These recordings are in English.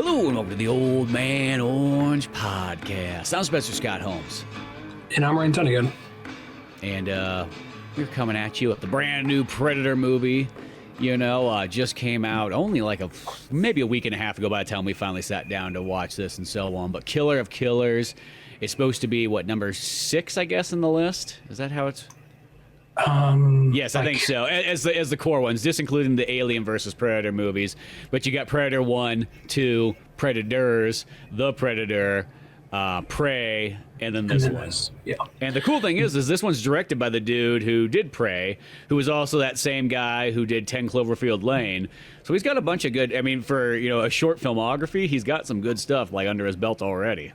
Hello and welcome to the Old Man Orange Podcast. I'm Spencer Scott Holmes. And I'm Ryan Dunigan. And we're coming at you with the brand new Predator movie. You know, just came out only like maybe a week and a half ago by the time we finally sat down to watch this and so on. But Killer of Killers is supposed to be, what, number 6, I guess, in the list? Is that how it's... Yes, I think so. As the core ones, just including the Alien versus Predator movies. But you got Predator 1, 2, Predators, The Predator, Prey, and then this one. Yeah. And the cool thing is this one's directed by the dude who did Prey, who was also that same guy who did 10 Cloverfield Lane. So he's got a bunch of good, I mean, for, you know, a short filmography, he's got some good stuff like under his belt already.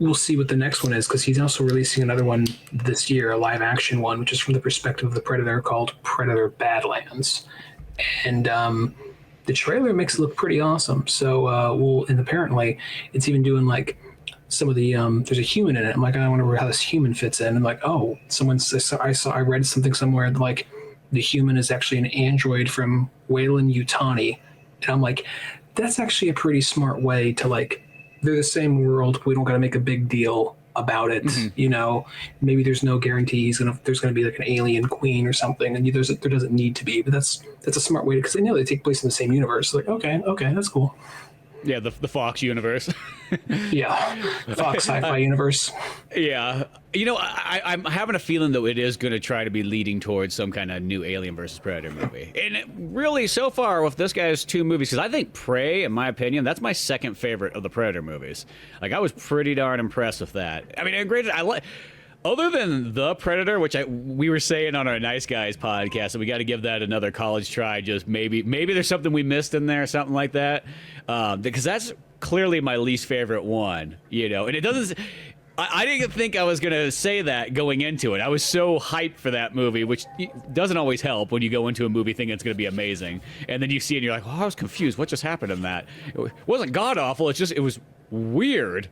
We'll see what the next one is, because he's also releasing another one this year, a live action one, which is from the perspective of the Predator, called Predator Badlands. And the trailer makes it look pretty awesome. So and apparently it's even doing like some of the there's a human in it. I'm like, I wonder how this human fits in. I'm like, oh, I read something somewhere like the human is actually an android from Weyland-Yutani. And I'm like, that's actually a pretty smart way to, like, they're the same world. We don't got to make a big deal about it. Mm-hmm. You know, maybe there's no guarantees, and if there's going to be like an alien queen or something, and there doesn't need to be. But that's a smart way, because they know they take place in the same universe. Like, okay, that's cool. Yeah, the Fox universe. Yeah, Fox sci-fi universe. Yeah. You know, I'm having a feeling that it is going to try to be leading towards some kind of new Alien versus Predator movie. And really, so far, with this guy's 2 movies, because I think Prey, in my opinion, that's my second favorite of the Predator movies. Like, I was pretty darn impressed with that. I mean, granted, other than The Predator, which we were saying on our Nice Guys podcast, that we got to give that another college try. Just maybe there's something we missed in there, something like that. Because that's clearly my least favorite one, you know. And it doesn't. I didn't think I was gonna say that going into it. I was so hyped for that movie, which doesn't always help when you go into a movie thinking it's gonna be amazing, and then you see it and you're like, "Oh, I was confused. What just happened in that?" It wasn't god awful. It was weird.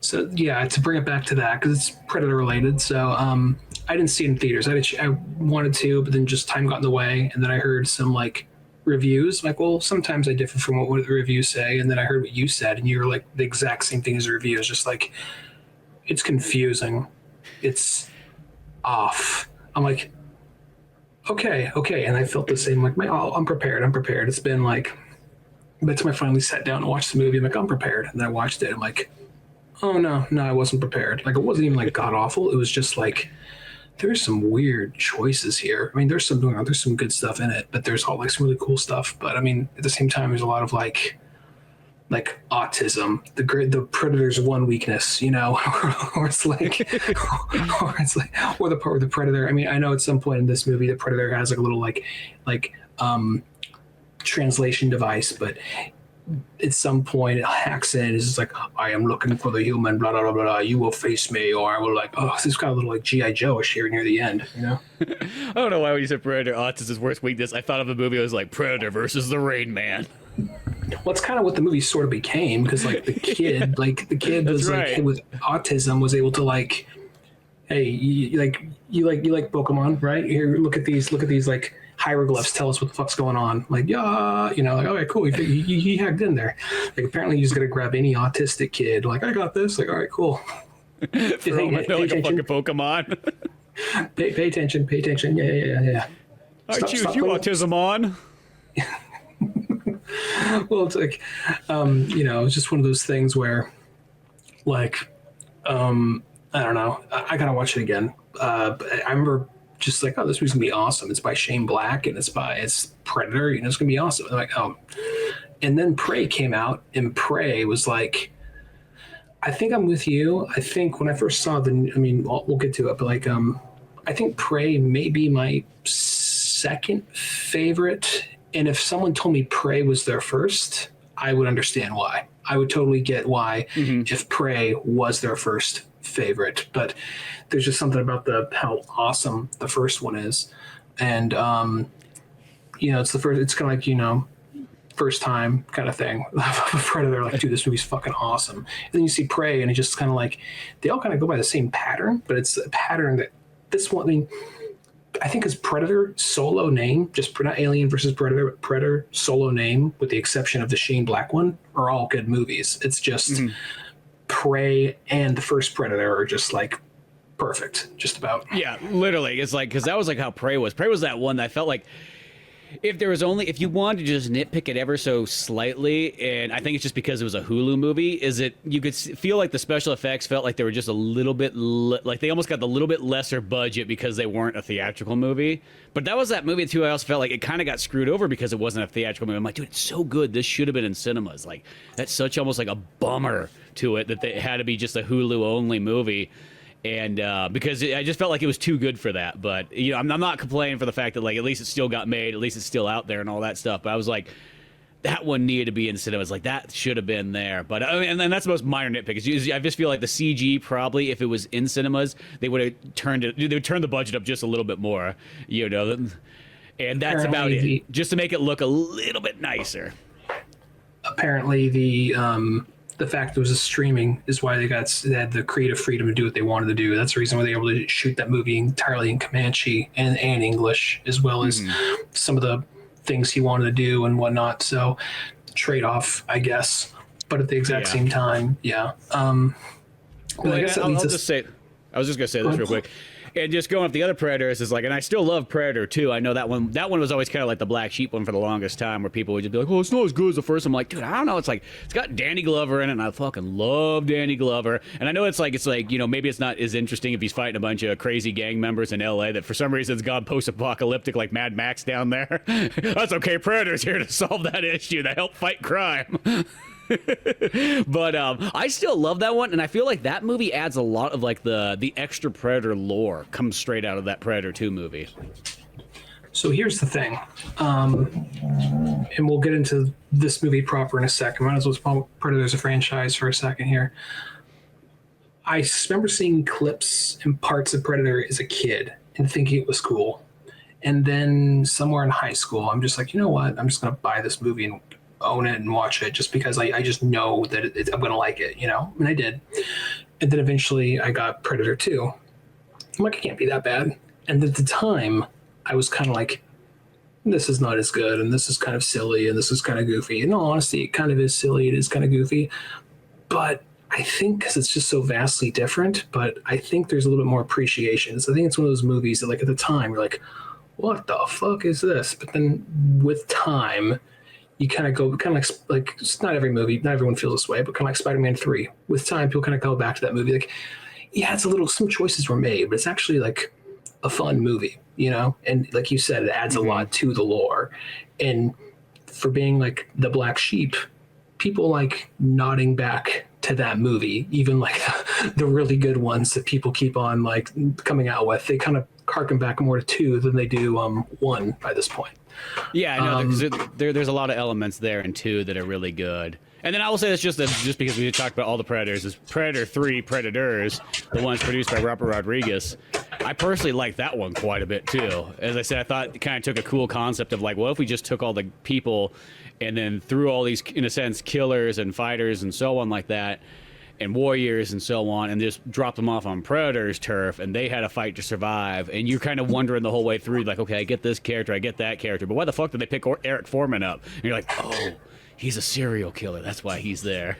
So yeah, to bring it back to that, because it's Predator related. So I didn't see it in theaters. I wanted to, but then just time got in the way, and then I heard some like reviews. Like, well, sometimes I differ from what the reviews say, and then I heard what you said, and you were like the exact same thing as the reviews. Just like, it's confusing, it's off. I'm like, okay, and I felt the same. Like, I'm prepared. It's been like, by the time I finally sat down and watched the movie, I'm like, I'm prepared, and then I watched it. I'm like, oh no, I wasn't prepared. Like, it wasn't even like god awful. It was just like, there's some weird choices here. I mean, there's some good stuff in it, but there's all like some really cool stuff. But I mean, at the same time, there's a lot of like autism, the Predator's one weakness, you know, or it's like, or the Predator. I mean, I know at some point in this movie, the Predator has like a little like translation device, but at some point it hacks in. It's just like, I am looking for the human, blah, blah, blah, blah, you will face me, or I will, like, oh, this got a little like G.I. Joe-ish here near the end, you know? I don't know why when you said Predator, autism's worst weakness, I thought of the movie, it was like Predator versus the Rain Man. Well, it's kind of what the movie sort of became, because like the kid, was right. Like with autism was able to like, hey, you like Pokemon, right? Here, look at these like hieroglyphs. Tell us what the fuck's going on. Like, yeah, you know, like, okay, cool. He hacked in there. Like, apparently, you just gotta grab any autistic kid. Like, I got this. Like, all right, cool. Throw him like a fucking Pokemon. Pay attention. Yeah. I choose you, autism on. Well, it's like, you know, it's just one of those things where, like, I don't know. I gotta watch it again. I remember just like, oh, this movie's gonna be awesome. It's by Shane Black, and it's Predator. You know, it's gonna be awesome. And I'm like, oh. And then Prey came out, and Prey was like, I think I'm with you. I think when I first saw we'll get to it, but like, I think Prey may be my second favorite. And if someone told me Prey was their first, I would understand why. I would totally get why if Prey was their first favorite. But there's just something about how awesome the first one is. And, you know, it's kind of like, you know, first time kind of thing. Predator, like, dude, this movie's fucking awesome. And then you see Prey, and it just kind of like, they all kind of go by the same pattern, but it's a pattern that this one, I mean, I think his Predator solo name, just not Alien versus Predator, but Predator solo name, with the exception of the Shane Black one, are all good movies. It's just Prey and the first Predator are just like perfect, just about. Yeah, literally. It's like, because that was like how Prey was. Prey was that one that I felt like if you wanted to just nitpick it ever so slightly, and I think it's just because it was a Hulu movie, you could feel like the special effects felt like they were just a little bit, like they almost got the little bit lesser budget because they weren't a theatrical movie. But that was that movie too. I also felt like it kind of got screwed over because it wasn't a theatrical movie. I'm like, dude, it's so good. This should have been in cinemas. Like, that's such almost like a bummer to it that they had to be just a Hulu only movie. And because I just felt like it was too good for that. But, I'm not complaining for the fact that, like, at least it still got made. At least it's still out there and all that stuff. But I was like, that one needed to be in cinemas. Like, that should have been there. But, and then that's the most minor nitpick. I just feel like the CG probably, if it was in cinemas, they would have turned the budget up just a little bit more, And that's about it. Just to make it look a little bit nicer. Apparently, the fact that it was a streaming is why they had the creative freedom to do what they wanted to do. That's the reason why they were able to shoot that movie entirely in Comanche and English, as well as some of the things he wanted to do and whatnot. So trade-off, I guess. But at the exact same time, yeah. Well, I was just going to say this real quick. And just going off the other Predators is like, and I still love Predator 2. I know that one was always kind of like the black sheep one for the longest time, where people would just be like, oh, it's not as good as the first. I'm like, dude, I don't know. It's like, it's got Danny Glover in it, and I fucking love Danny Glover. And I know it's like, maybe it's not as interesting if he's fighting a bunch of crazy gang members in LA that for some reason it's gone post-apocalyptic like Mad Max down there. That's okay. Predator's here to solve that issue, to help fight crime. But I still love that one, and I feel like that movie adds a lot of like the extra Predator lore comes straight out of that Predator 2 movie. So here's the thing, and we'll get into this movie proper in a second. Might as well call Predator's a franchise for a second here. I remember seeing clips and parts of Predator as a kid and thinking it was cool, and then somewhere in high school, I'm just like, you know what? I'm just gonna buy this movie and own it and watch it just because I just know that I'm going to like it, and I did. And then eventually I got Predator 2. I'm like, it can't be that bad. And at the time I was kind of like, this is not as good, and this is kind of silly, and this is kind of goofy. In all honesty, it kind of is silly. It is kind of goofy, but I think because it's just so vastly different, but I think there's a little bit more appreciation. So I think it's one of those movies that, like, at the time you're like, what the fuck is this? But then with time, you kind of go, like it's not every movie, not everyone feels this way, but kind of like Spider-Man 3. With time, people kind of go back to that movie. Like, yeah, some choices were made, but it's actually like a fun movie, And like you said, it adds a lot to the lore. And for being like the black sheep, people like nodding back to that movie, even like the really good ones that people keep on like coming out with. They kind of harken back more to 2 than they do 1 by this point. Yeah, I know, because there's a lot of elements there in 2 that are really good. And then I will say this just because we talked about all the Predators, is Predator 3, Predators, the ones produced by Robert Rodriguez. I personally like that one quite a bit too. As I said, I thought it kind of took a cool concept of like, what if we just took all the people and then threw all these, in a sense, killers and fighters and so on like that, and warriors and so on, and just dropped them off on Predator's turf, and they had a fight to survive. And you're kind of wondering the whole way through, like, okay, I get this character, I get that character, but why the fuck did they pick Eric Foreman up? And you're like, oh, he's a serial killer, that's why he's there.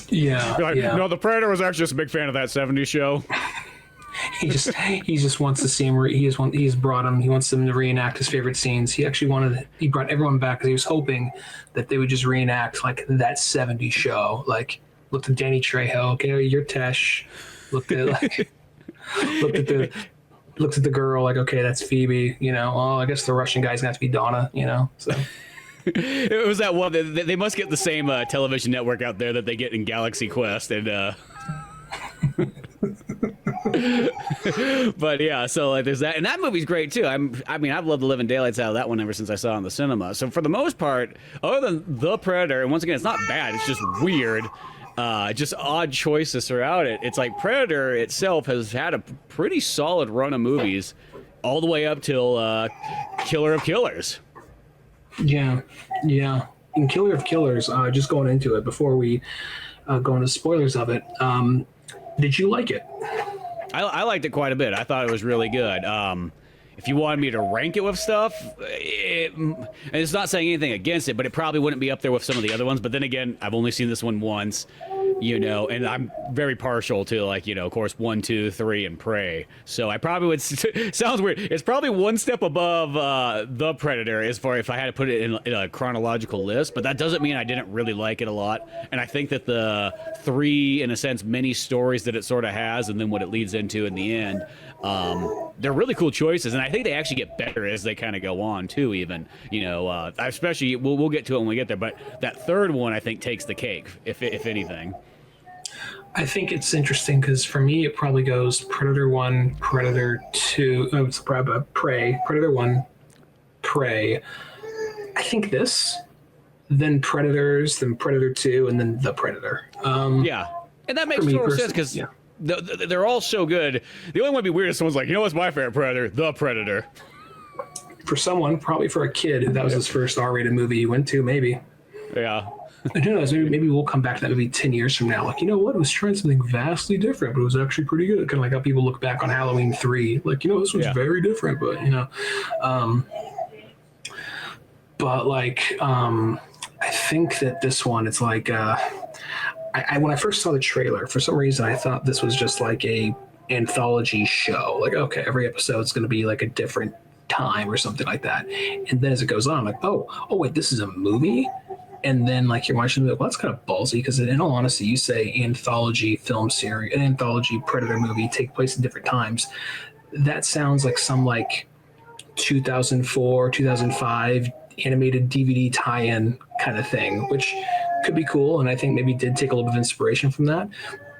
Yeah, like, yeah. No, the Predator was actually just a big fan of that 70s show. He just wants to see him. He's brought him. He wants them to reenact his favorite scenes. He brought everyone back because he was hoping that they would just reenact like that 70s show. Like, looked at Danny Trejo. Okay, you're Tesh. Looked at the girl. Like, okay, that's Phoebe. Oh, I guess the Russian guy's gonna have to be Donna. So. It was that one. They must get the same television network out there that they get in Galaxy Quest, and. But yeah, so like there's that, and that movie's great too. I've loved the living daylights out of that one ever since I saw it in the cinema. So for the most part, other than the Predator, and once again, it's not bad, it's just weird, just odd choices throughout it. It's like Predator itself has had a pretty solid run of movies, all the way up till Killer of Killers. Yeah, and Killer of Killers. Just going into it before we go into spoilers of it. Did you like it? I liked it quite a bit. I thought it was really good. if you wanted me to rank it with stuff, and it's not saying anything against it, but it probably wouldn't be up there with some of the other ones. But then again, I've only seen this one once, and I'm very partial to, like, of course, 1, 2, 3, and Prey. So I probably would. Sounds weird. It's probably one step above The Predator as far if I had to put it in a chronological list. But that doesn't mean I didn't really like it a lot. And I think that the 3, in a sense, mini stories that it sort of has, and then what it leads into in the end, they're really cool choices, and I think they actually get better as they kind of go on too. Even especially we'll get to it when we get there. But that third one, I think, takes the cake, if anything. I think it's interesting because for me, it probably goes Predator 1, Predator 2, Prey, Predator 1, Prey. I think this, then Predators, then Predator 2, and then The Predator. Yeah, and that makes total sense because they're all so good. The only one would be weird if someone's like, what's my favorite Predator? The Predator. For someone, probably for a kid, that was his first R-rated movie he went to, maybe. Yeah. And who knows, maybe we'll come back to that movie 10 years from now. Like, it was trying something vastly different, but it was actually pretty good. Kind of like how people look back on Halloween 3. Like, this one's very different, but, I think that this one, it's like, when I first saw the trailer, for some reason, I thought this was just like a anthology show. Like, okay, every episode is going to be like a different time or something like that. And then as it goes on, I'm like, oh, wait, this is a movie? And then, like, you're watching it, well, that's kind of ballsy because, in all honesty, you say anthology film series, an anthology Predator movie take place in different times. That sounds like some, 2004, 2005 animated DVD tie-in kind of thing, which could be cool. And I think maybe did take a little bit of inspiration from that.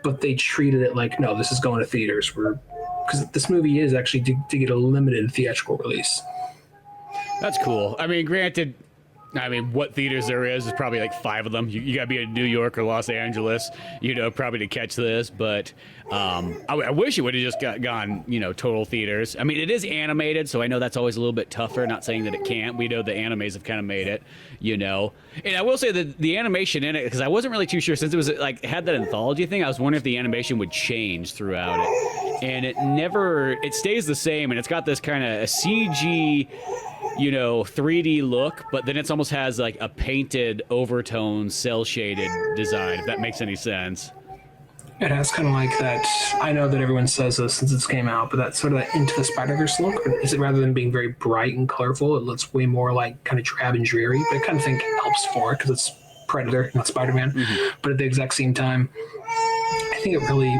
But they treated it like, no, this is going to theaters. Because this movie is actually to get a limited theatrical release. That's cool. I mean, granted, what theaters there is probably like 5 of them. You got to be in New York or Los Angeles, probably to catch this. But I wish it would have just gone, total theaters. I mean, it is animated, so I know that's always a little bit tougher. Not saying that it can't. We know the animes have kind of made it, And I will say that the animation in it, because I wasn't really too sure, since it was had that anthology thing, I was wondering if the animation would change throughout it. And it stays the same, and it's got this kind of a CG 3D look, but then it almost has like a painted overtone, cell shaded design, if that makes any sense. It has kind of like that. I know that everyone says this since it's came out, but that sort of that Into the Spider-Verse look. Is it rather than being very bright and colorful, it looks way more like kind of drab and dreary. But I kind of think it helps for it because it's Predator, not Spider-Man. Mm-hmm. But at the exact same time, I think it really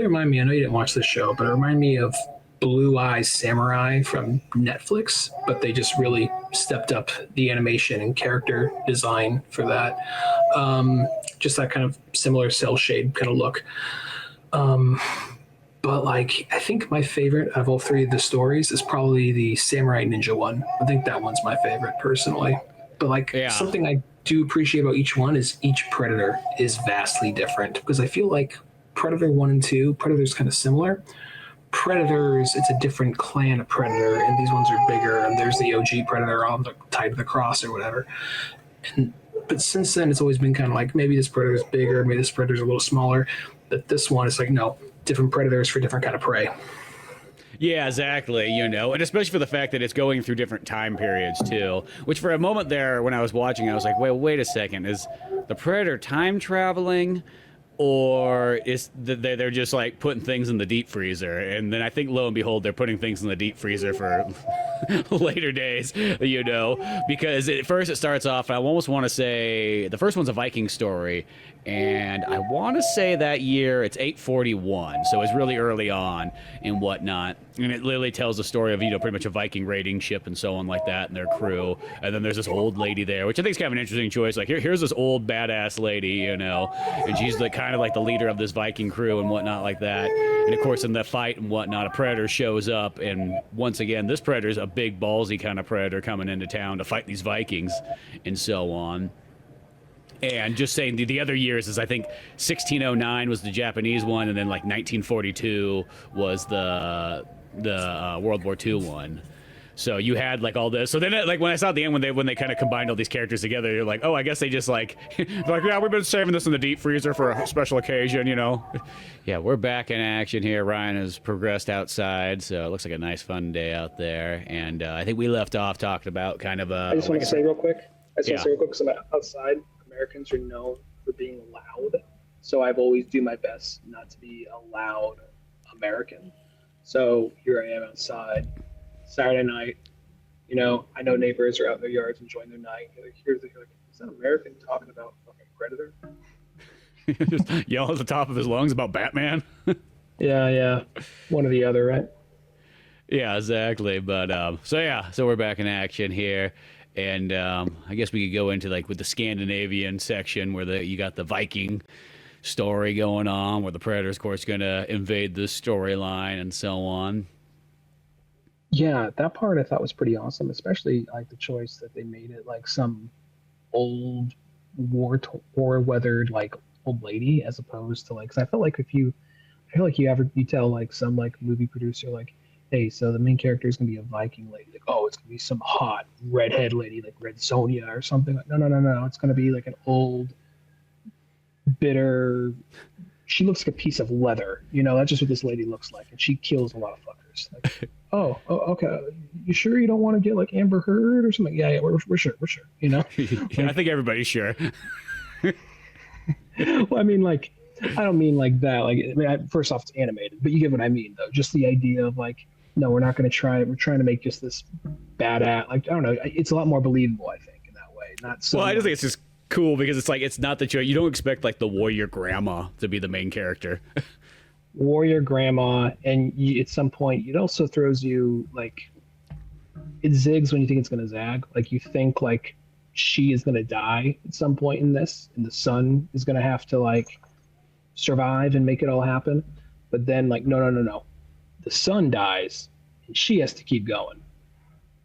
reminded me. I know you didn't watch this show, but it reminded me of Blue Eye Samurai from Netflix, but they just really stepped up the animation and character design for that. Just that kind of similar cell shade kind of look. But I think my favorite of all 3 of the stories is probably the Samurai Ninja one. I think that one's my favorite personally. But something I do appreciate about each one is each Predator is vastly different, because I feel like Predator 1 and 2, Predator's kind of similar. Predators, it's a different clan of Predator, and these ones are bigger, and there's the OG Predator on the tied to the cross or whatever. But since then, it's always been kind of like, maybe this Predator's bigger, maybe this Predator's a little smaller, but this one is like, no, different Predators for different kind of prey. Yeah, exactly, and especially for the fact that it's going through different time periods, too, which for a moment there, when I was watching, I was like, wait a second, is the Predator time traveling? Or is they're just putting things in the deep freezer, and then I think lo and behold they're putting things in the deep freezer for later days, because at first it starts off, I almost want to say the first one's a Viking story, and I want to say that year it's 841, so it's really early on and whatnot, and it literally tells the story of pretty much a Viking raiding ship and so on like that, and their crew, and then there's this old lady there, which I think is kind of an interesting choice. Here's this old badass lady, and she's kind of like the leader of this Viking crew and whatnot like that. And of course, in the fight and whatnot, a Predator shows up, and once again, this Predator's a big ballsy kind of Predator coming into town to fight these Vikings and so on. And just saying the other years is, I think 1609 was the Japanese one, and then 1942 was the World War II one. So you had like all this. So then, like when I saw at the end when they kind of combined all these characters together, you're like, oh, I guess they just like, like, yeah, we've been saving this in the deep freezer for a special occasion, you know. Yeah, we're back in action here. Ryan has progressed outside, so it looks like a nice, fun day out there. And I think we left off talking about kind of I just want to say real quick. Because I'm outside. Americans are known for being loud, so I've always do my best not to be a loud American. So here I am outside. Saturday night, you know, I know neighbors are out in their yards enjoying their night. They're like, is that American talking about fucking Predator? just yell at the top of his lungs about Batman. Yeah. One or the other, right? Yeah, exactly. But so we're back in action here. And I guess we could go into like with the Scandinavian section where you got the Viking story going on, where the Predator's, of course, going to invade the storyline and so on. Yeah, that part I thought was pretty awesome, especially like the choice that they made it like some old war-weathered like old lady, as opposed to like, because I feel like you tell like some like movie producer like, hey, so the main character is gonna be a Viking lady, like, oh, it's gonna be some hot redhead lady like Red Sonja or something. Like, no, it's gonna be like an old, bitter. She looks like a piece of leather, you know. That's just what this lady looks like, and she kills a lot of fuckers. Like, oh, okay. You sure you don't want to get like Amber Heard or something? Yeah, we're sure, you know. Yeah, I think everybody's sure. Well, I mean, like, I don't mean like that. Like, I mean, first off, it's animated, but you get what I mean, though. Just the idea of like, no, we're not going to try it. We're trying to make just this badass. Like, I don't know. It's a lot more believable, I think, in that way. Not so. Well, I just think it's just cool because it's like it's not that you don't expect like the warrior grandma to be the main character. Warrior grandma, and at some point it also throws you like, it zigs when you think it's going to zag. Like, you think like she is going to die at some point in this, and the son is going to have to like survive and make it all happen. But then like, no, the son dies and she has to keep going.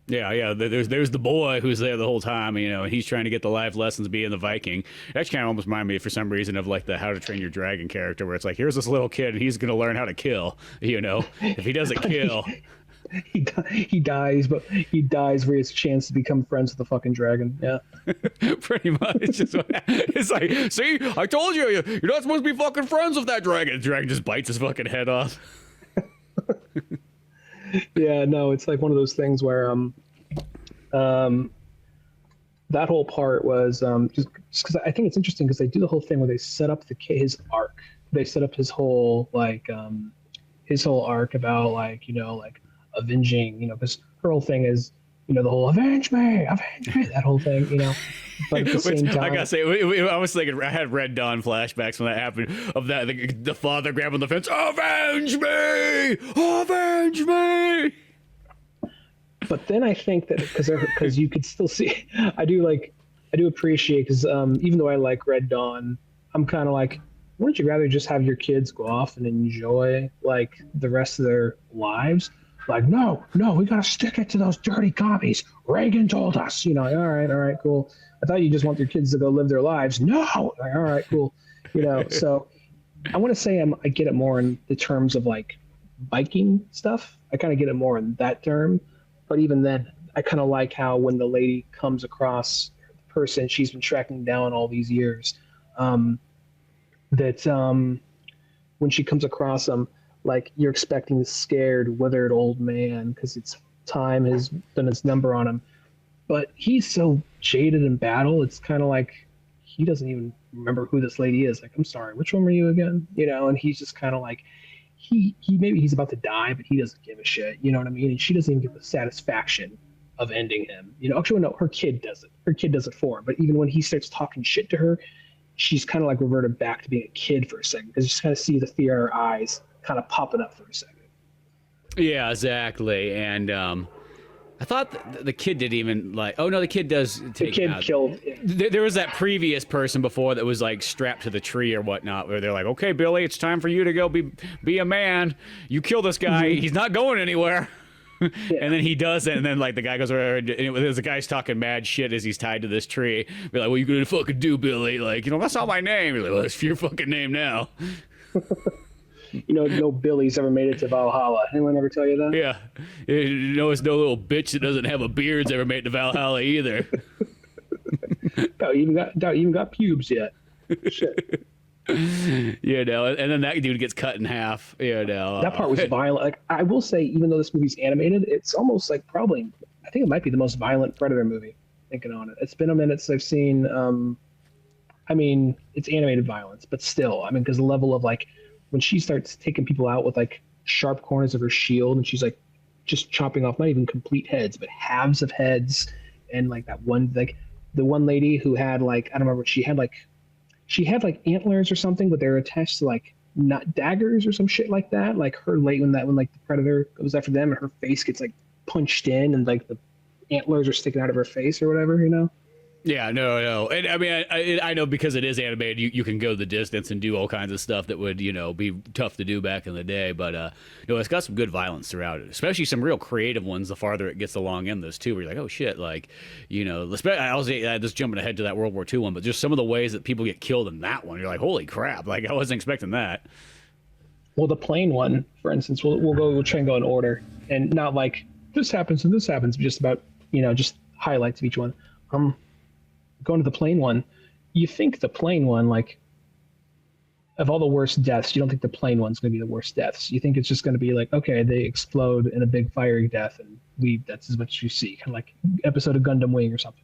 Yeah. There's the boy who's there the whole time, you know, and he's trying to get the life lessons being the Viking. It actually kind of almost reminded me for some reason of like the How to Train Your Dragon character, where it's like, here's this little kid and he's going to learn how to kill, you know. If he doesn't kill, he dies, but he dies for his chance to become friends with the fucking dragon. Yeah. Pretty much. It's like, see, I told you, you're not supposed to be fucking friends with that dragon. The dragon just bites his fucking head off. Yeah, no, it's like one of those things where that whole part was just because I think it's interesting because they do the whole thing where they set up his arc. They set up his whole arc about like, you know, like avenging, you know, because her whole thing is, you know, the whole avenge me, that whole thing, you know. But at the same time, I gotta say, I was thinking, I had Red Dawn flashbacks when that happened, of that the father grabbing the fence, avenge me. But then I think that because you could still see, I do appreciate, because even though I like Red Dawn, I'm kind of like, wouldn't you rather just have your kids go off and enjoy like the rest of their lives? Like, no, we gotta stick it to those dirty commies. Reagan told us, you know. All right, cool. I thought you just want your kids to go live their lives. No, like, all right, cool. You know, so I want to say I get it more in the terms of like Viking stuff. I kind of get it more in that term. But even then, I kind of like how when the lady comes across the person she's been tracking down all these years, when she comes across them, like, you're expecting this scared, withered old man because time has done its number on him. But he's so jaded in battle, it's kind of like he doesn't even remember who this lady is. Like, I'm sorry, which one were you again? You know, and he's just kind of like, he maybe he's about to die, but he doesn't give a shit. You know what I mean? And she doesn't even get the satisfaction of ending him. You know, actually, no, her kid does it. Her kid does it for him. But even when he starts talking shit to her, she's kind of like reverted back to being a kid for a second, because you just kind of see the fear in her eyes kind of popping up for a second. Yeah, exactly. And I thought the kid didn't even like. Oh no, the kid does take. The kid killed. Yeah. There was that previous person before that was like strapped to the tree or whatnot, where they're like, "Okay, Billy, it's time for you to go be a man. You kill this guy. Mm-hmm. He's not going anywhere." Yeah. And then he does it, and then like the guy goes over, and there's the guy's talking mad shit as he's tied to this tree. Be like, "What you gonna fucking do, Billy? Like, you know, that's not my name." You're like, "Well, it's your fucking name now." no Billy's ever made it to Valhalla. Anyone ever tell you that? Yeah. It's no little bitch that doesn't have a beard's ever made it to Valhalla either. Doubt even got pubes yet. Shit. And then that dude gets cut in half. That part was violent. Like, I will say, even though this movie's animated, it's almost like I think it might be the most violent Predator movie. Thinking on it, it's been a minute since I've seen. It's animated violence, but still, because the level of like when she starts taking people out with like sharp corners of her shield, and she's like just chopping off not even complete heads, but halves of heads, and like that one, like the one lady who had like, I don't remember, she had like antlers or something, but they're attached to like not daggers or some shit like that. Like her when like the Predator goes after them, and her face gets like punched in, and like the antlers are sticking out of her face or whatever, Yeah, no. And I know because it is animated, you can go the distance and do all kinds of stuff that would, be tough to do back in the day. But, it's got some good violence throughout it, especially some real creative ones the farther it gets along in this, too, where you're like, oh, shit, like, I was just jumping ahead to that World War II one, but just some of the ways that people get killed in that one, you're like, holy crap, like, I wasn't expecting that. Well, the plane one, for instance, we'll try and go in order, and not like this happens and this happens, but just about, just highlights of each one. Going to the plane one, you think the plane one, like, of all the worst deaths, you don't think the plane one's going to be the worst deaths. You think it's just going to be like, okay, they explode in a big fiery death, and that's as much as you see, kind of like episode of Gundam Wing or something,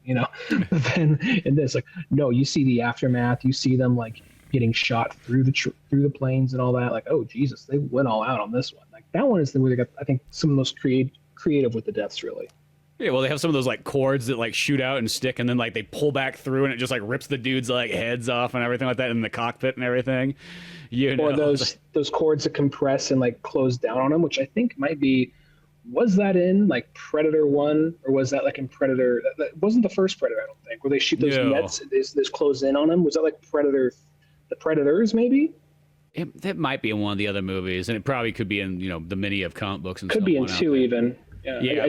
But then in this, like, no, you see the aftermath. You see them like getting shot through the planes and all that. Like, oh Jesus, they went all out on this one. Like that one is the way they got, I think, some of the most creative with the deaths, really. Yeah, well, they have some of those like cords that like shoot out and stick, and then like they pull back through, and it just like rips the dude's like heads off and everything like that in the cockpit and everything. Or those cords that compress and like close down on them, which I think might be. Was that in like Predator 1, or was that like in Predator? That wasn't the first Predator, I don't think. Where they shoot those nets, they close in on them. Was that like Predator, the Predators maybe? That might be in one of the other movies, and it probably could be in the many of comic books and could be in 2 even. Yeah,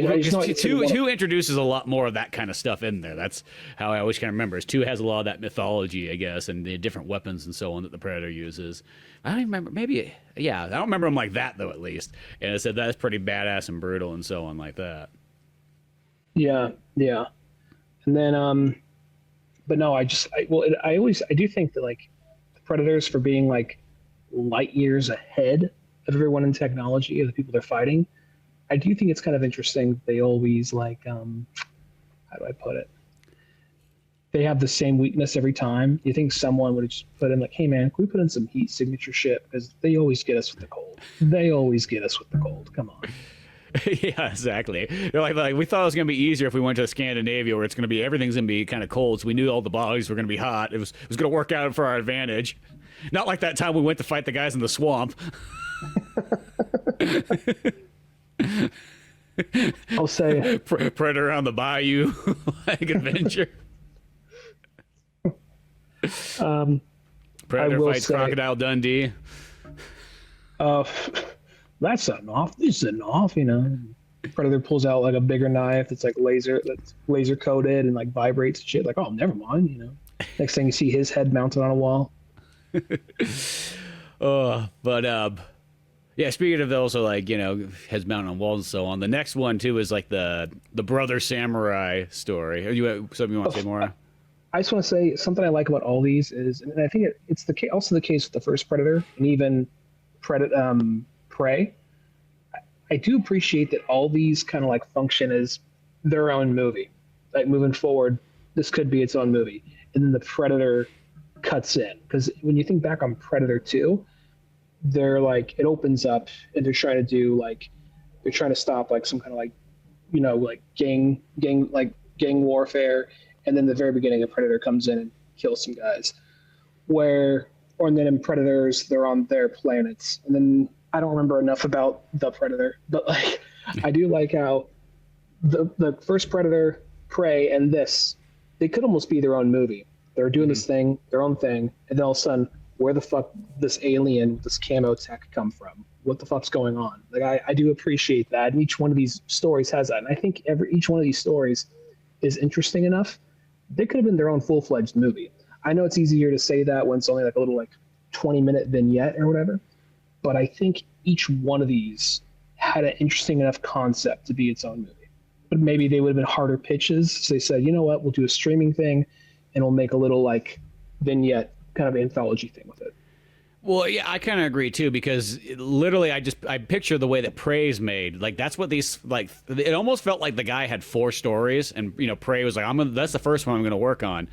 two introduces a lot more of that kind of stuff in there. That's how I always kind of remember. Is 2 has a lot of that mythology, I guess, and the different weapons and so on that the Predator uses. I don't even remember. Maybe, I don't remember them like that though. At least, and it said that's pretty badass and brutal and so on like that. Yeah, and then but no, I do think that like the Predators, for being like light years ahead of everyone in technology, of the people they're fighting. I do think it's kind of interesting. They always like, how do I put it? They have the same weakness every time. You think someone would just put in like, hey man, can we put in some heat signature shit? Because they always get us with the cold. Come on. Yeah, exactly. They're like, we thought it was going to be easier if we went to Scandinavia, where it's going to be, everything's going to be kind of cold. So we knew all the bodies were going to be hot. It was going to work out for our advantage. Not like that time we went to fight the guys in the swamp. I'll say Predator on the bayou, like adventure. Predator fights Crocodile Dundee. That's enough. This is enough, Predator pulls out like a bigger knife that's like laser coated and like vibrates and shit. Like, oh, never mind, Next thing you see his head mounted on a wall. Yeah, speaking of also like, heads mounted on walls and so on. The next one too is like the brother samurai story. Are you something you want to say more? I just want to say something I like about all these is, and I think it's also the case with the first Predator and even Prey. I do appreciate that all these kind of like function as their own movie. Like moving forward, this could be its own movie, and then the Predator cuts in, because when you think back on Predator 2. They're like, it opens up and they're trying to stop like some kind of like, like gang warfare. And then the very beginning, a Predator comes in and kills some guys and then in Predators, they're on their planets. And then I don't remember enough about the Predator, but like, I do like how the first Predator, Prey, and this, they could almost be their own movie. They're doing this thing, their own thing. And then all of a sudden, where the fuck this alien, this camo tech come from? What the fuck's going on? Like, I do appreciate that. And each one of these stories has that. And I think each one of these stories is interesting enough. They could have been their own full-fledged movie. I know it's easier to say that when it's only like a little like 20-minute vignette or whatever. but I think each one of these had an interesting enough concept to be its own movie. But maybe they would have been harder pitches. So they said, you know what, we'll do a streaming thing and we'll make a little like vignette kind of anthology thing with it. Well, yeah, I kind of agree too, because literally I picture the way that Prey's made. Like that's what these, like, it almost felt like the guy had 4 stories, and Prey was like, that's the first one I'm gonna work on,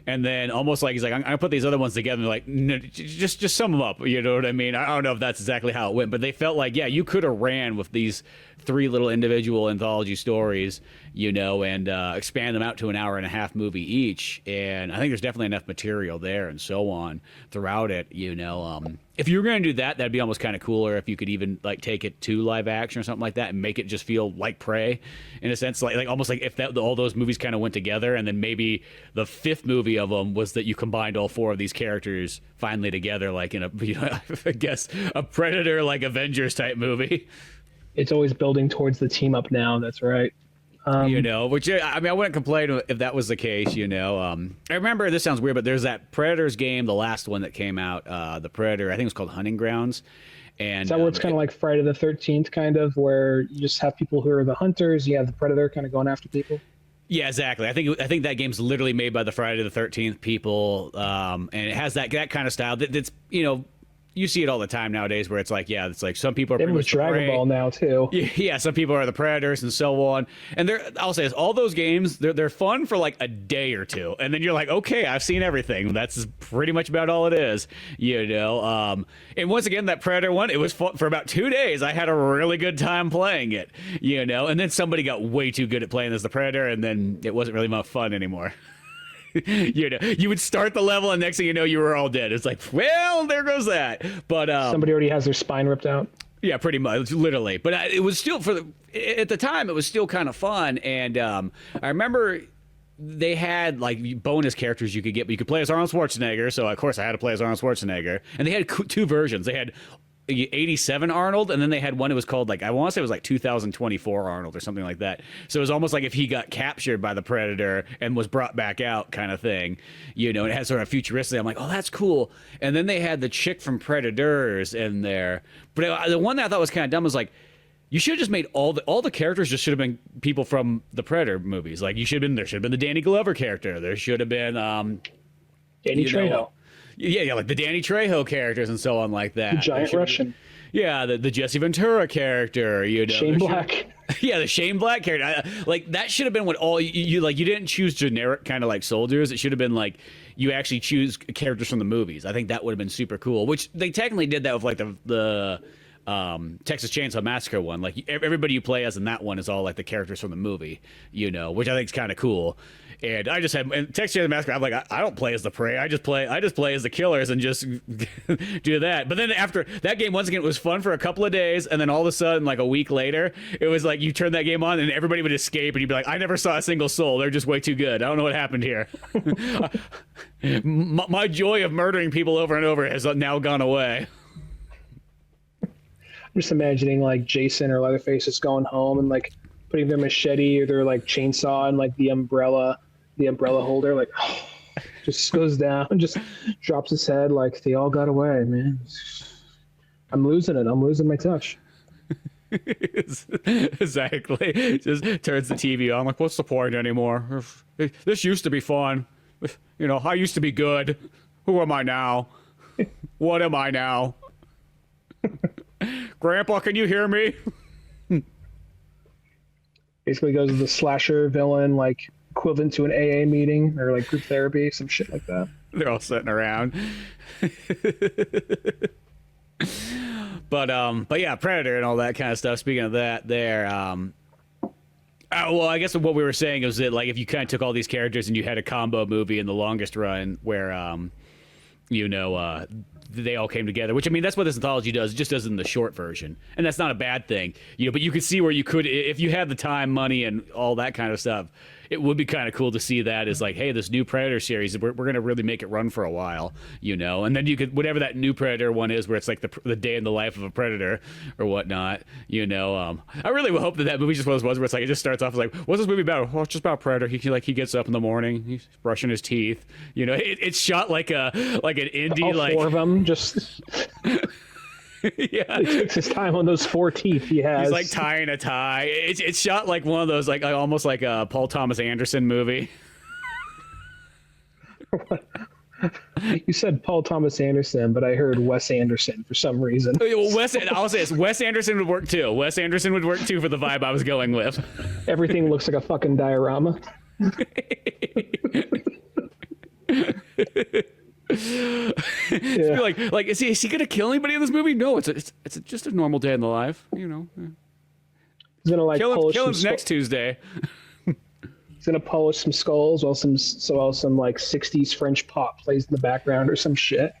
and then almost like he's like, I'm gonna put these other ones together. And they're like, no, just sum them up. You know what I mean? I don't know if that's exactly how it went, but they felt like, yeah, you could have ran with these 3 little individual anthology stories, and expand them out to an hour-and-a-half movie each. And I think there's definitely enough material there and so on throughout it. If you were going to do that, that'd be almost kind of cooler if you could even like take it to live action or something like that and make it just feel like Prey in a sense, like almost like if all those movies kind of went together, and then maybe the 5th movie of them was that you combined all 4 of these characters finally together, like in a, I guess a Predator like Avengers type movie. It's always building towards the team up now. That's right. Which I mean, I wouldn't complain if that was the case. I remember, this sounds weird, but there's that Predators game, the last one that came out, the Predator. I think it was called Hunting Grounds. And is that where it's kind of like Friday the 13th, kind of, where you just have people who are the hunters, you have the Predator kind of going after people? Yeah, exactly. I think that game's literally made by the Friday the 13th people, and it has that kind of style. That's you see it all the time nowadays, where it's like, yeah, it's like some people are pretty much Dragon Ball now too. Yeah, some people are the Predators and so on. And I'll say this, all those games, they're fun for like a day or two, and then you're like, okay, I've seen everything. That's pretty much about all it is, And once again, that Predator one, it was fun for about 2 days. I had a really good time playing it, And then somebody got way too good at playing as the Predator, and then it wasn't really much fun anymore. You would start the level, and next thing you know, you were all dead. It's like, well, there goes that. But somebody already has their spine ripped out. Yeah, pretty much, literally. But it was still at the time, it was still kind of fun. And I remember they had like bonus characters you could get, but you could play as Arnold Schwarzenegger. So of course I had to play as Arnold Schwarzenegger. And they had 2 versions. They had 87 Arnold, and then they had one that was called, like, I want to say it was like 2024 Arnold or something like that. So it was almost like if he got captured by the Predator and was brought back out kind of thing, and it had sort of futuristic. I'm like, oh, that's cool. And then they had the chick from Predators in there. But the one that I thought was kind of dumb was like, you should have just made all the characters just should have been people from the Predator movies. Like there should have been the Danny Glover character. There should have been Danny Trejo. Yeah, like the Danny Trejo characters and so on like that. The giant Russian. Yeah, the Jesse Ventura character, Shane Black. Yeah, the Shane Black character. Like that should have been what all you like. You didn't choose generic kind of like soldiers. It should have been like you actually choose characters from the movies. I think that would have been super cool. Which they technically did that with like the Texas Chainsaw Massacre one. Like everybody you play as in that one is all like the characters from the movie, which I think is kind of cool. And I just had Texas Chainsaw Massacre. I'm like, I don't play as the prey. I just play as the killers and just do that. But then after that game, once again, it was fun for a couple of days, and then all of a sudden, like a week later, it was like you turn that game on and everybody would escape, and you'd be like, I never saw a single soul. They're just way too good. I don't know what happened here. My joy of murdering people over and over has now gone away. I'm just imagining like Jason or Leatherface is going home and like putting their machete or their like chainsaw in like the umbrella holder, like just goes down and just drops his head like they all got away, man. I'm losing it. I'm losing my touch. Exactly. Just turns the TV on like, what's the point anymore? This used to be fun. I used to be good. Who am I now? What am I now? Grandpa, can you hear me? Basically goes to the slasher villain, like equivalent to an AA meeting or like group therapy, some shit like that. They're all sitting around. But yeah, Predator and all that kind of stuff. Speaking of that, there. Well, I guess what we were saying was that like if you kind of took all these characters and you had a combo movie in the longest run where they all came together, which I mean that's what this anthology does. It just does it in the short version, and that's not a bad thing, but you could see where you could, if you had the time, money, and all that kind of stuff, it would be kind of cool to see that as like, hey, this new Predator series, we're going to really make it run for a while, and then you could, whatever that new Predator one is, where it's like the day in the life of a Predator or whatnot, I really would hope that movie just one of those ones where it's like, it just starts off as like, what's this movie about? Well, it's just about Predator. He gets up in the morning, he's brushing his teeth, it's shot like an indie, all like 4 of them just Yeah, He takes his time on those 4 teeth he has. he's like tying a tie. It's shot like one of those like almost like a Paul Thomas Anderson movie. You said Paul Thomas Anderson, but I heard Wes Anderson for some reason. Well, I'll say this: Wes Anderson would work too. Wes Anderson would work too for the vibe I was going with. Everything looks like a fucking diorama. Yeah. Like is he gonna kill anybody in this movie? No, it's just a normal day in the life, you know. He's gonna like polish kill him some next Tuesday. He's gonna polish some skulls while some like 60s French pop plays in the background or some shit.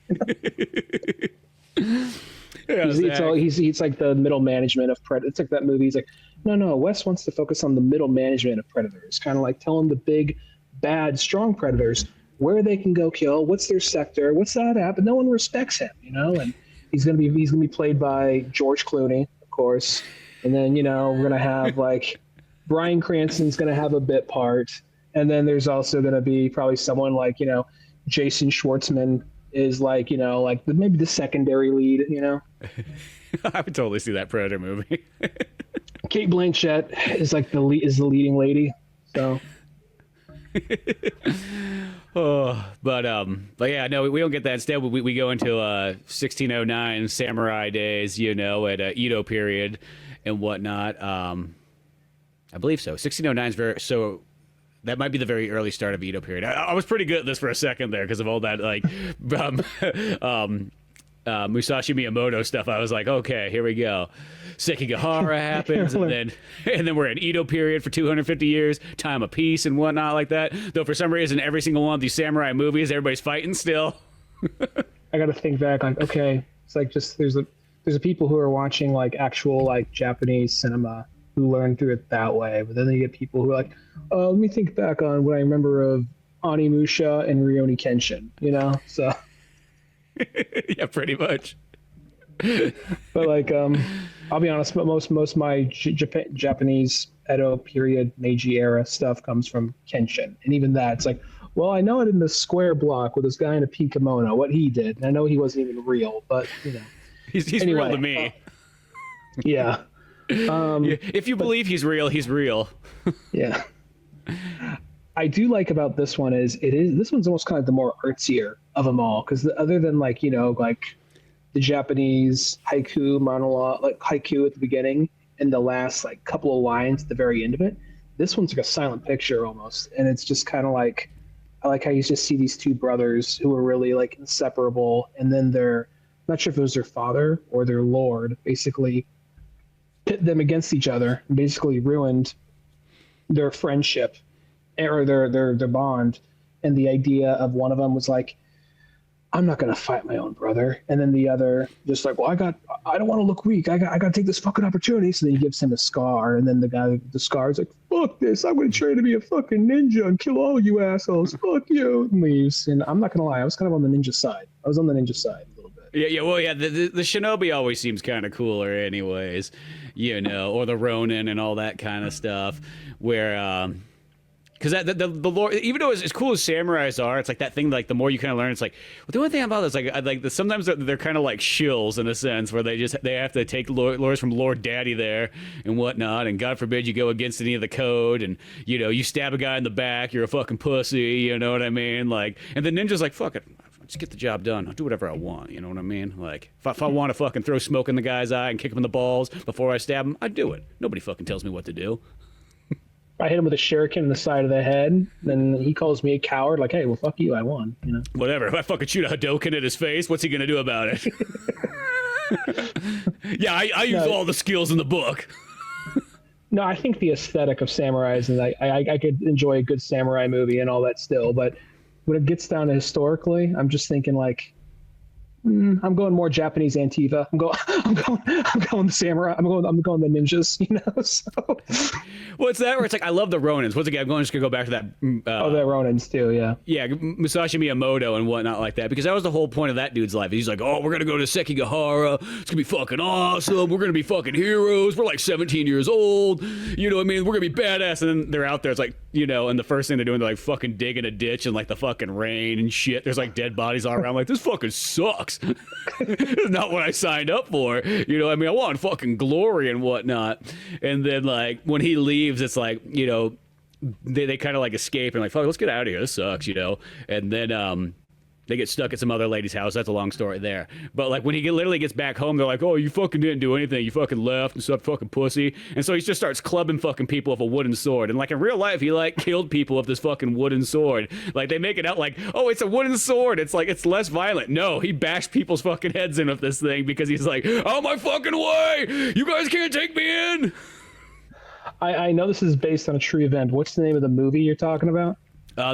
Yeah, he's like the middle management of Predator. It's like that movie. He's like, no, Wes wants to focus on the middle management of Predators, kind of like telling the big, bad, strong Predators where they can go kill, what's their sector, what's that at, but no one respects him, you know. And he's gonna be played by George Clooney, of course, and then we're gonna have like Bryan Cranston's gonna have a bit part, and then there's also gonna be probably someone like Jason Schwartzman is like maybe the secondary lead, I would totally see that Predator movie. Kate Blanchett is like the leading lady, so. But yeah, no, we don't get that. Instead, we go into 1609 samurai days, at Edo period and whatnot. I believe so. 1609 is so. That might be the very early start of Edo period. I was pretty good at this for a second there because of all that Musashi Miyamoto stuff. I was like, okay, here we go. Sekigahara happens, and then we're in Edo period for 250 years, time of peace and whatnot like that. Though for some reason, every single one of these samurai movies, everybody's fighting still. I got to think back, like, okay, it's like just there's a people who are watching like actual like Japanese cinema who learn through it that way, but then you get people who are like, oh, let me think back on what I remember of Onimusha and Rurouni Kenshin, so. Yeah, pretty much. But like, I'll be honest, but most of my Japanese Edo period Meiji era stuff comes from Kenshin, and even that, it's like, well, I know it in the square block with this guy in a pink kimono, what he did. And I know he wasn't even real, but he's anyway, real to me. Yeah. If you believe he's real, he's real. Yeah. I do like about this one is this one's almost kind of the more artsier of them all, because other than like the Japanese haiku monologue, like haiku at the beginning and the last like couple of lines at the very end of it, this one's like a silent picture almost, and it's just kind of like, I like how you just see these two brothers who are really like inseparable, and then they're not sure if it was their father or their lord basically pit them against each other and basically ruined their friendship or their bond. And the idea of one of them was like, I'm not going to fight my own brother. And then the other just like, well, I don't want to look weak. I got to take this fucking opportunity. So then he gives him a scar. And then the guy with the scar is like, fuck this. I'm going to train to be a fucking ninja and kill all you assholes. Fuck you. And leaves. And I'm not going to lie. I was kind of on the ninja side. A little bit. Yeah. Well, yeah. The shinobi always seems kind of cooler, anyways. Or the ronin and all that kind of stuff. Where, because the lore, even though as cool as samurais are, it's like that thing. Like the more you kind of learn, it's like, well, the only thing about this, sometimes they're kind of like shills in a sense, where they have to take lores from Lord Daddy there and whatnot, and God forbid you go against any of the code, and you stab a guy in the back, you're a fucking pussy, you know what I mean? Like, and the ninja's like, fuck it. Just get the job done. I'll do whatever I want. You know what I mean? Like, if I want to fucking throw smoke in the guy's eye and kick him in the balls before I stab him, I do it. Nobody fucking tells me what to do. I hit him with a shuriken in the side of the head, then he calls me a coward. Like, hey, well, fuck you, I won. Whatever. If I fucking shoot a Hadouken at his face, what's he gonna do about it? Yeah, I use all the skills in the book. No, I think the aesthetic of samurais, and I could enjoy a good samurai movie and all that still, but when it gets down to historically, I'm just thinking like, I'm going more Japanese Antiva. I'm going the samurai. I'm going the ninjas. So. Well, it's that where it's like I love the Ronins. Once again, I'm just gonna go back to that. The Ronins too. Yeah. Yeah, Musashi Miyamoto and whatnot like that, because that was the whole point of that dude's life. He's like, oh, we're gonna go to Sekigahara. It's gonna be fucking awesome. We're gonna be fucking heroes. We're like 17 years old. You know what I mean? We're gonna be badass. And then they're out there. It's like, you know, and the first thing they're doing, they're like fucking digging a ditch in like the fucking rain and shit. There's like dead bodies all around. I'm like, this fucking sucks. This is not what I signed up for. You know, I mean, I want fucking glory and whatnot. And then like when he leaves, it's like, you know, they kind of like escape and like, fuck, let's get out of here. This sucks, you know. And then they get stuck at some other lady's house. That's a long story there. But like when he literally gets back home, they're like, oh, you fucking didn't do anything. You fucking left and stuff, fucking pussy. And so he just starts clubbing fucking people with a wooden sword. And like in real life, he like killed people with this fucking wooden sword. Like they make it out like, oh, it's a wooden sword. It's like, it's less violent. No, he bashed people's fucking heads in with this thing because he's like, oh my fucking way. You guys can't take me in. I know this is based on a true event. What's the name of the movie you're talking about?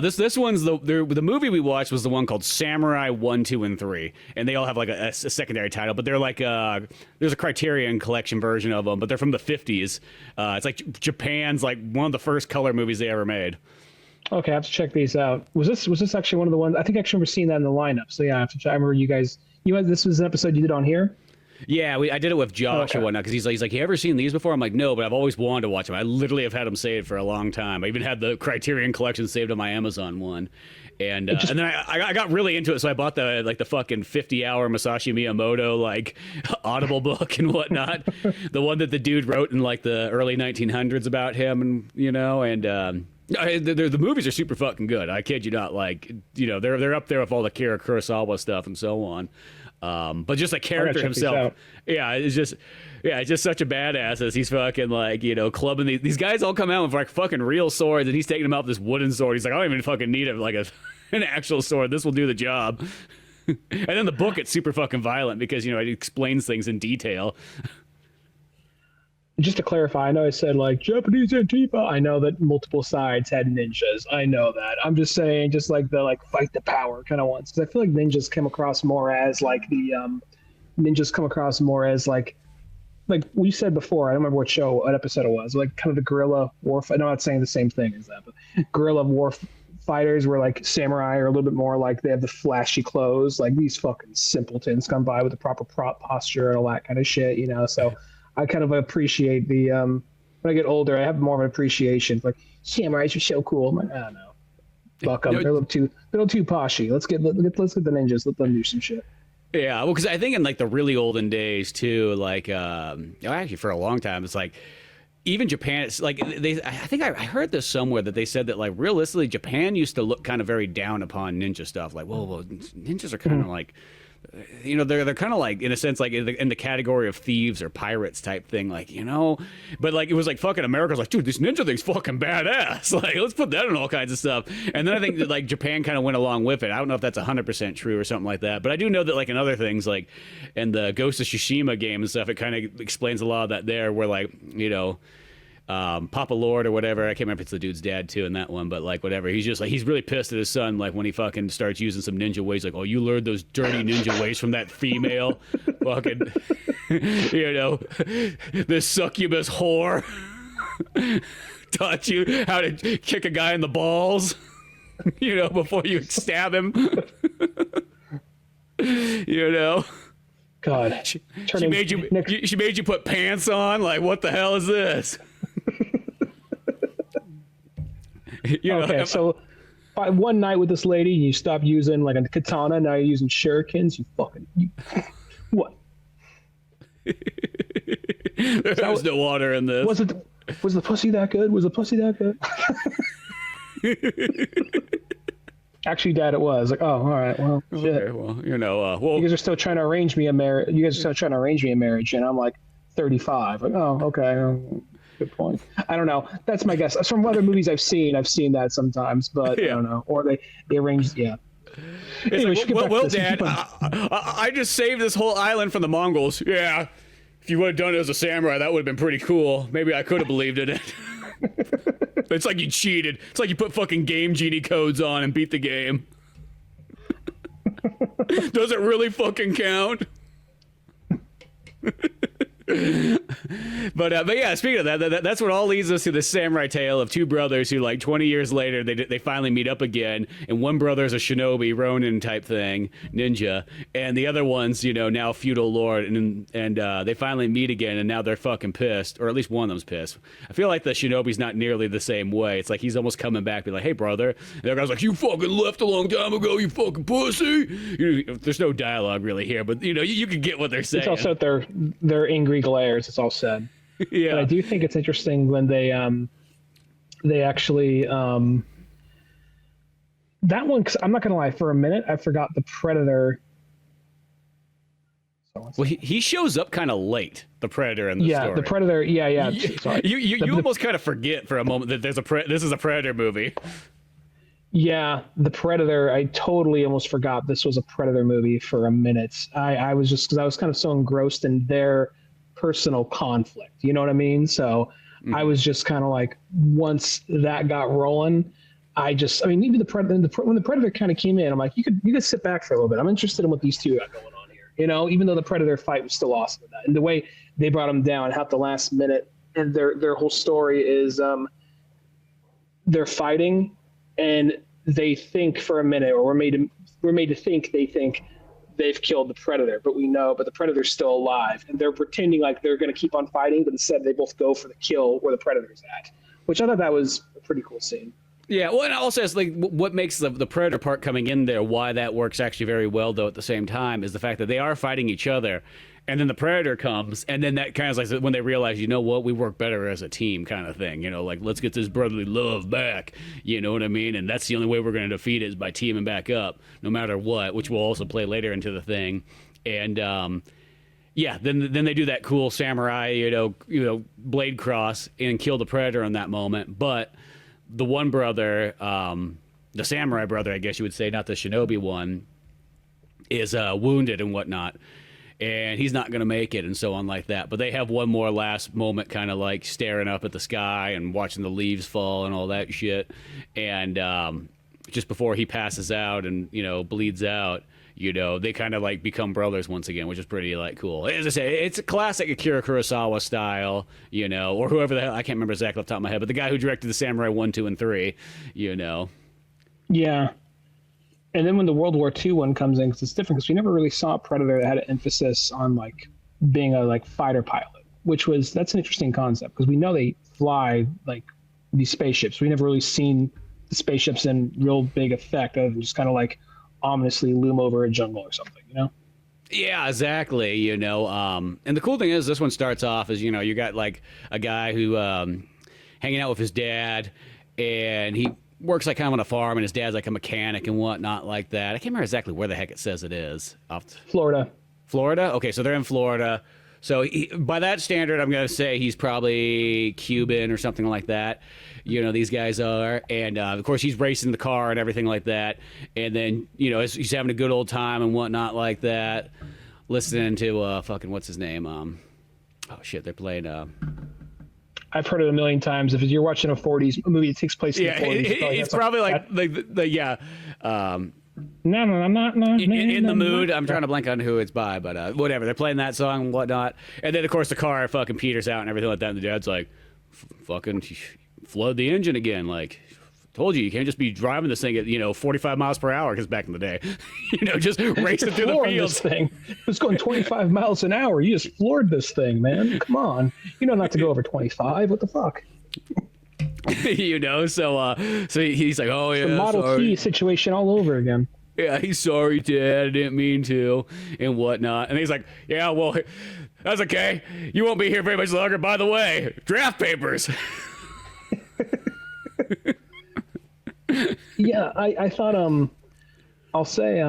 This one's the movie we watched was the one called Samurai 1, 2, and 3, and they all have like a secondary title, but they're like there's a Criterion Collection version of them, but they're from the 50s. It's like Japan's like one of the first color movies they ever made. Okay, I have to check these out. Was this actually one of the ones? I think I actually remember seeing that in the lineup. So yeah, I have to check. I remember you guys. This was an episode you did on here. Yeah, I did it with Josh and whatnot because he's like, you ever seen these before? I'm like, no, but I've always wanted to watch them. I literally have had them saved for a long time. I even had the Criterion Collection saved on my Amazon one, and then I got really into it, so I bought the fucking 50-hour Masashi Miyamoto like Audible book and whatnot, the one that the dude wrote in like the early 1900s about him, and you know, and. The movies are super fucking good. I kid you not. Like, you know, they're up there with all the Akira Kurosawa stuff and so on. But just the character himself, it's just such a badass as he's fucking like, you know, clubbing these guys all come out with like fucking real swords, and he's taking them out with this wooden sword. He's like, I don't even fucking need an actual sword. This will do the job. And then the book, it's super fucking violent because, you know, it explains things in detail. Just to clarify, I know I said like Japanese Antifa. I know that multiple sides had ninjas. I know that. I'm just saying, just like the like fight the power kind of ones, because I feel like ninjas come across more as like like we said before. I don't remember what episode it was. Like kind of the guerrilla war. I know I'm not saying the same thing as that, but guerrilla war fighters were like samurai, or a little bit more like they have the flashy clothes. Like these fucking simpletons come by with the proper prop posture and all that kind of shit, you know. So. I kind of appreciate the when I get older, I have more of an appreciation. Like samurais are so cool. I'm like, I don't know, fuck them. They're a little too poshy. Let's get the ninjas. Let them do some shit. Yeah, well, because I think in like the really olden days too, like actually for a long time, it's like even Japan. It's like I think I heard this somewhere that they said that like realistically, Japan used to look kind of very down upon ninja stuff. Like, well ninjas are kind of like. You know, they're kind of like, in a sense, like in the category of thieves or pirates type thing, like, you know, but like it was like fucking America's like, dude, this ninja thing's fucking badass. Like, let's put that in all kinds of stuff. And then I think that like Japan kind of went along with it. I don't know if that's 100% true or something like that, but I do know that like in other things, like in the Ghost of Tsushima game and stuff, it kind of explains a lot of that there, where like, you know, Papa Lord or whatever, I can't remember if it's the dude's dad too in that one, but like whatever, he's just like, he's really pissed at his son, like when he fucking starts using some ninja ways, like, oh, you learned those dirty ninja ways from that female fucking you know, this succubus whore taught you how to kick a guy in the balls you know, before you stab him. You know, God, she made you put pants on. Like, what the hell is this? You know, okay, so one night with this lady, you stopped using like a katana. Now you're using shurikens. What? There's no water in this. Was the pussy that good? Was the pussy that good? Actually, Dad, it was. Like, oh, all right, well, shit. Okay, well, you know, you guys are still trying to arrange me a marriage. You guys are still trying to arrange me a marriage, and I'm like 35. Like, oh, okay, good point. I don't know. That's my guess. From other movies I've seen that sometimes, but yeah. I don't know. Or they arranged, yeah. Anyway, like, Dad, I just saved this whole island from the Mongols. Yeah, if you would have done it as a samurai, that would have been pretty cool. Maybe I could have believed in it. It's like you cheated. It's like you put fucking Game Genie codes on and beat the game. Does it really fucking count? But yeah, speaking of that's what all leads us to the samurai tale of two brothers who, like, 20 years later, they finally meet up again, and one brother's a shinobi, Ronin type thing, ninja, and the other one's, now feudal lord, and they finally meet again, and now they're fucking pissed, or at least one of them's pissed. I feel like the shinobi's not nearly the same way. It's like he's almost coming back, be like, hey, brother, and the other guy's like, you fucking left a long time ago, you fucking pussy. There's no dialogue really here, but you can get what they're saying. It's also their angry glares. It's all said. Yeah, but I do think it's interesting when they actually that one. Cause I'm not gonna lie, for a minute I forgot the Predator. Well, he shows up kind of late. The Predator in the story. Yeah, the Predator. Yeah. Sorry. You almost kind of forget for a moment that this is a Predator movie. Yeah, the Predator. I totally almost forgot this was a Predator movie for a minute. I was just because I was kind of so engrossed in their personal conflict. You know what I mean? So I was just kind of like, once that got rolling, even when the Predator kind of came in, I'm like, you could sit back for a little bit. I'm interested in what these two got going on here. Even though the Predator fight was still awesome in that, and the way they brought him down at the last minute, and their whole story is they're fighting. And they think for a minute, or we're made to think they think they've killed the Predator, but the Predator's still alive, and they're pretending like they're going to keep on fighting, but instead they both go for the kill where the Predator's at, which I thought that was a pretty cool scene. Yeah, well, and also it's like what makes the Predator part coming in there, why that works actually very well, though, at the same time, is the fact that they are fighting each other, and then the Predator comes, and then that kind of like when they realize, what, we work better as a team kind of thing, like, let's get this brotherly love back, you know what I mean? And that's the only way we're going to defeat it is by teaming back up, no matter what, which will also play later into the thing. And, yeah, then they do that cool samurai, blade cross and kill the Predator in that moment, but the one brother, the samurai brother, I guess you would say, not the shinobi one, is wounded and whatnot, and he's not going to make it and so on like that. But they have one more last moment kind of like staring up at the sky and watching the leaves fall and all that shit. And just before he passes out and, bleeds out, they kind of like become brothers once again, which is pretty like cool. As I say, it's a classic Akira Kurosawa style, or whoever the hell, I can't remember exactly off the top of my head, but the guy who directed the Samurai 1, 2, and 3, Yeah. And then when the World War II one comes in, because it's different, because we never really saw a Predator that had an emphasis on like being a like fighter pilot, that's an interesting concept, because we know they fly like these spaceships. We never really seen the spaceships in real big effect, other than just kind of like ominously loom over a jungle or something, Yeah, exactly. And the cool thing is, this one starts off as, you got like a guy who hanging out with his dad, and he works like kind of on a farm, and his dad's like a mechanic and whatnot like that. I can't remember exactly where the heck it says it is. Florida. Okay, so they're in Florida. So by that standard, I'm going to say he's probably Cuban or something like that. These guys are. And, of course, he's racing the car and everything like that. And then, he's having a good old time and whatnot like that, listening to fucking, what's his name? They're playing... I've heard it a million times. If you're watching a 40s movie, it takes place in the 40s. It's probably like yeah. No, I'm not. In the mood. I'm trying to blank on who it's by, but whatever. They're playing that song and whatnot, and then of course the car fucking peters out and everything like that. And the dad's like, "Fucking flood the engine again." Like, told you can't just be driving this thing at 45 miles per hour, because back in the day, just racing through the fields. This thing. It was going 25 miles an hour. You just floored this thing, man. Come on, not to go over 25. What the fuck? So he's like, oh yeah, the Model T situation all over again. Yeah, he's sorry, Dad. I didn't mean to, and whatnot. And he's like, yeah, well, that's okay. You won't be here very much longer. By the way, draft papers. Yeah, I thought I'll say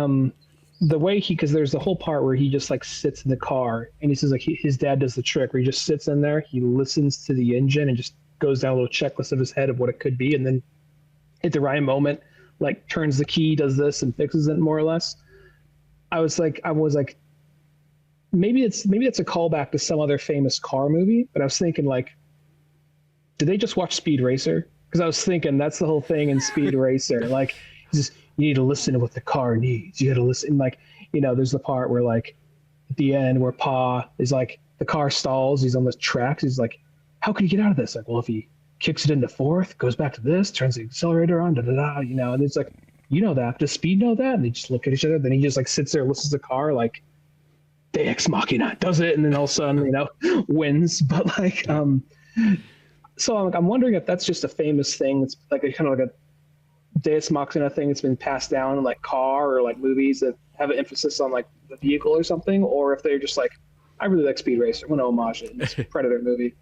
the way because there's the whole part where he just like sits in the car, and he says like his dad does the trick where he just sits in there, he listens to the engine and just goes down a little checklist of his head of what it could be, and then at the right moment like turns the key, does this, and fixes it more or less. I was like maybe it's a callback to some other famous car movie, but I was thinking like, did they just watch Speed Racer? Because I was thinking that's the whole thing in Speed Racer. Like, you need to listen to what the car needs. You got to listen. Like, there's the part where, like, at the end where Pa is like, the car stalls. He's on the tracks. He's like, how can he get out of this? Like, well, if he kicks it into fourth, goes back to this, turns the accelerator on, you know, and it's like, you know that. Does Speed know that? And they just look at each other. Then he just like sits there, listens to the car, like, De Ex Machina, does it, and then all of a sudden, you know, wins. But like, so I'm wondering if that's just a famous thing. It's like a kind of like a Deus Machina thing that's been passed down in like car or like movies that have an emphasis on like the vehicle or something, or if they're just like, I really like Speed Racer, I want to homage it in this Predator movie.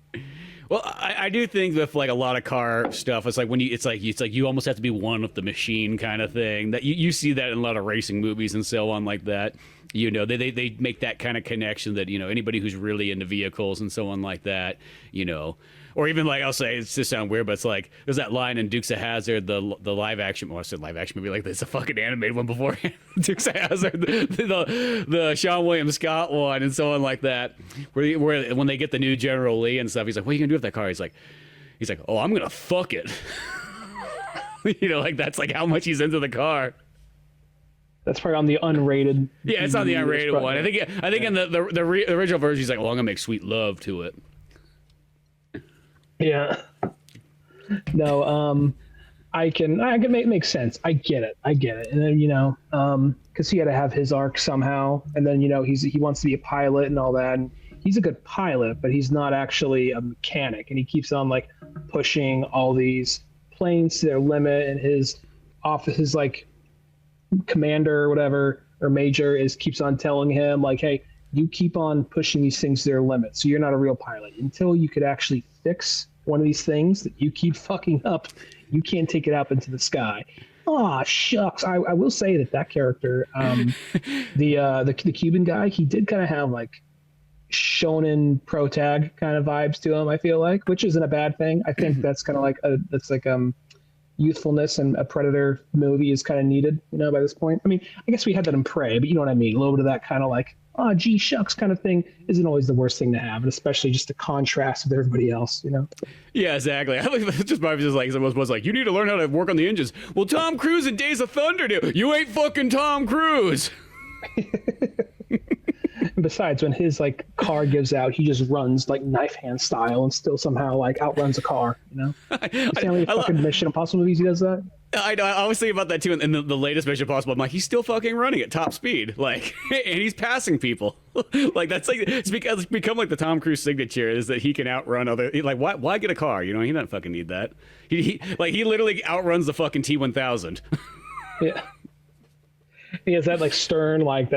Well, I do think with like a lot of car stuff, it's like when it's like you almost have to be one with the machine kind of thing. That you see that in a lot of racing movies and so on like that. You know, they make that kind of connection that, you know, anybody who's really into vehicles and so on like that, you know, or even like, I'll say, it's just sound weird, but it's like, there's that line in Dukes of Hazzard, the live action, well, I said live action movie, like it's a fucking animated one beforehand. Dukes of Hazzard, the Sean William Scott one and so on like that, where when they get the new General Lee and stuff, he's like, what are you gonna do with that car? He's like, oh, I'm gonna fuck it. You know, like that's like how much he's into the car. That's probably on the unrated. Yeah, it's on the unrated one. I think in the original version, he's like, well, I'm gonna make sweet love to it. Yeah. No, I can make sense. I get it. And then, you know, because he had to have his arc somehow, and then, you know, he wants to be a pilot and all that. And he's a good pilot, but he's not actually a mechanic, and he keeps on like pushing all these planes to their limit, and his like commander or whatever, or major keeps on telling him like, hey, you keep on pushing these things to their limit, so you're not a real pilot until you could actually fix one of these things that you keep fucking up. You can't take it up into the sky. Oh shucks. I will say that character, the Cuban guy, he did kind of have like shonen protag kind of vibes to him, I feel like, which isn't a bad thing. I think that's kind of like youthfulness, and a Predator movie is kind of needed, you know, by this point. I mean, I guess we had that in Prey, but you know what I mean? A little bit of that kind of like, oh, gee shucks kind of thing isn't always the worst thing to have, and especially just the contrast with everybody else, you know? Yeah, exactly. I just like someone was like, you need to learn how to work on the engines. Well, Tom Cruise in Days of Thunder do. You ain't fucking Tom Cruise. And besides, when his like car gives out, he just runs like knife hand style and still somehow like outruns a car, you know? It's the only fucking Mission Impossible movies he does that. I know. I always think about that too. In the latest Mission Impossible, I'm like, he's still fucking running at top speed, like, and he's passing people. Like that's like it's become like the Tom Cruise signature is that he can outrun other. Like, why get a car? You know, he doesn't fucking need that. He literally outruns the fucking T-1000. Yeah. He has that like stern, like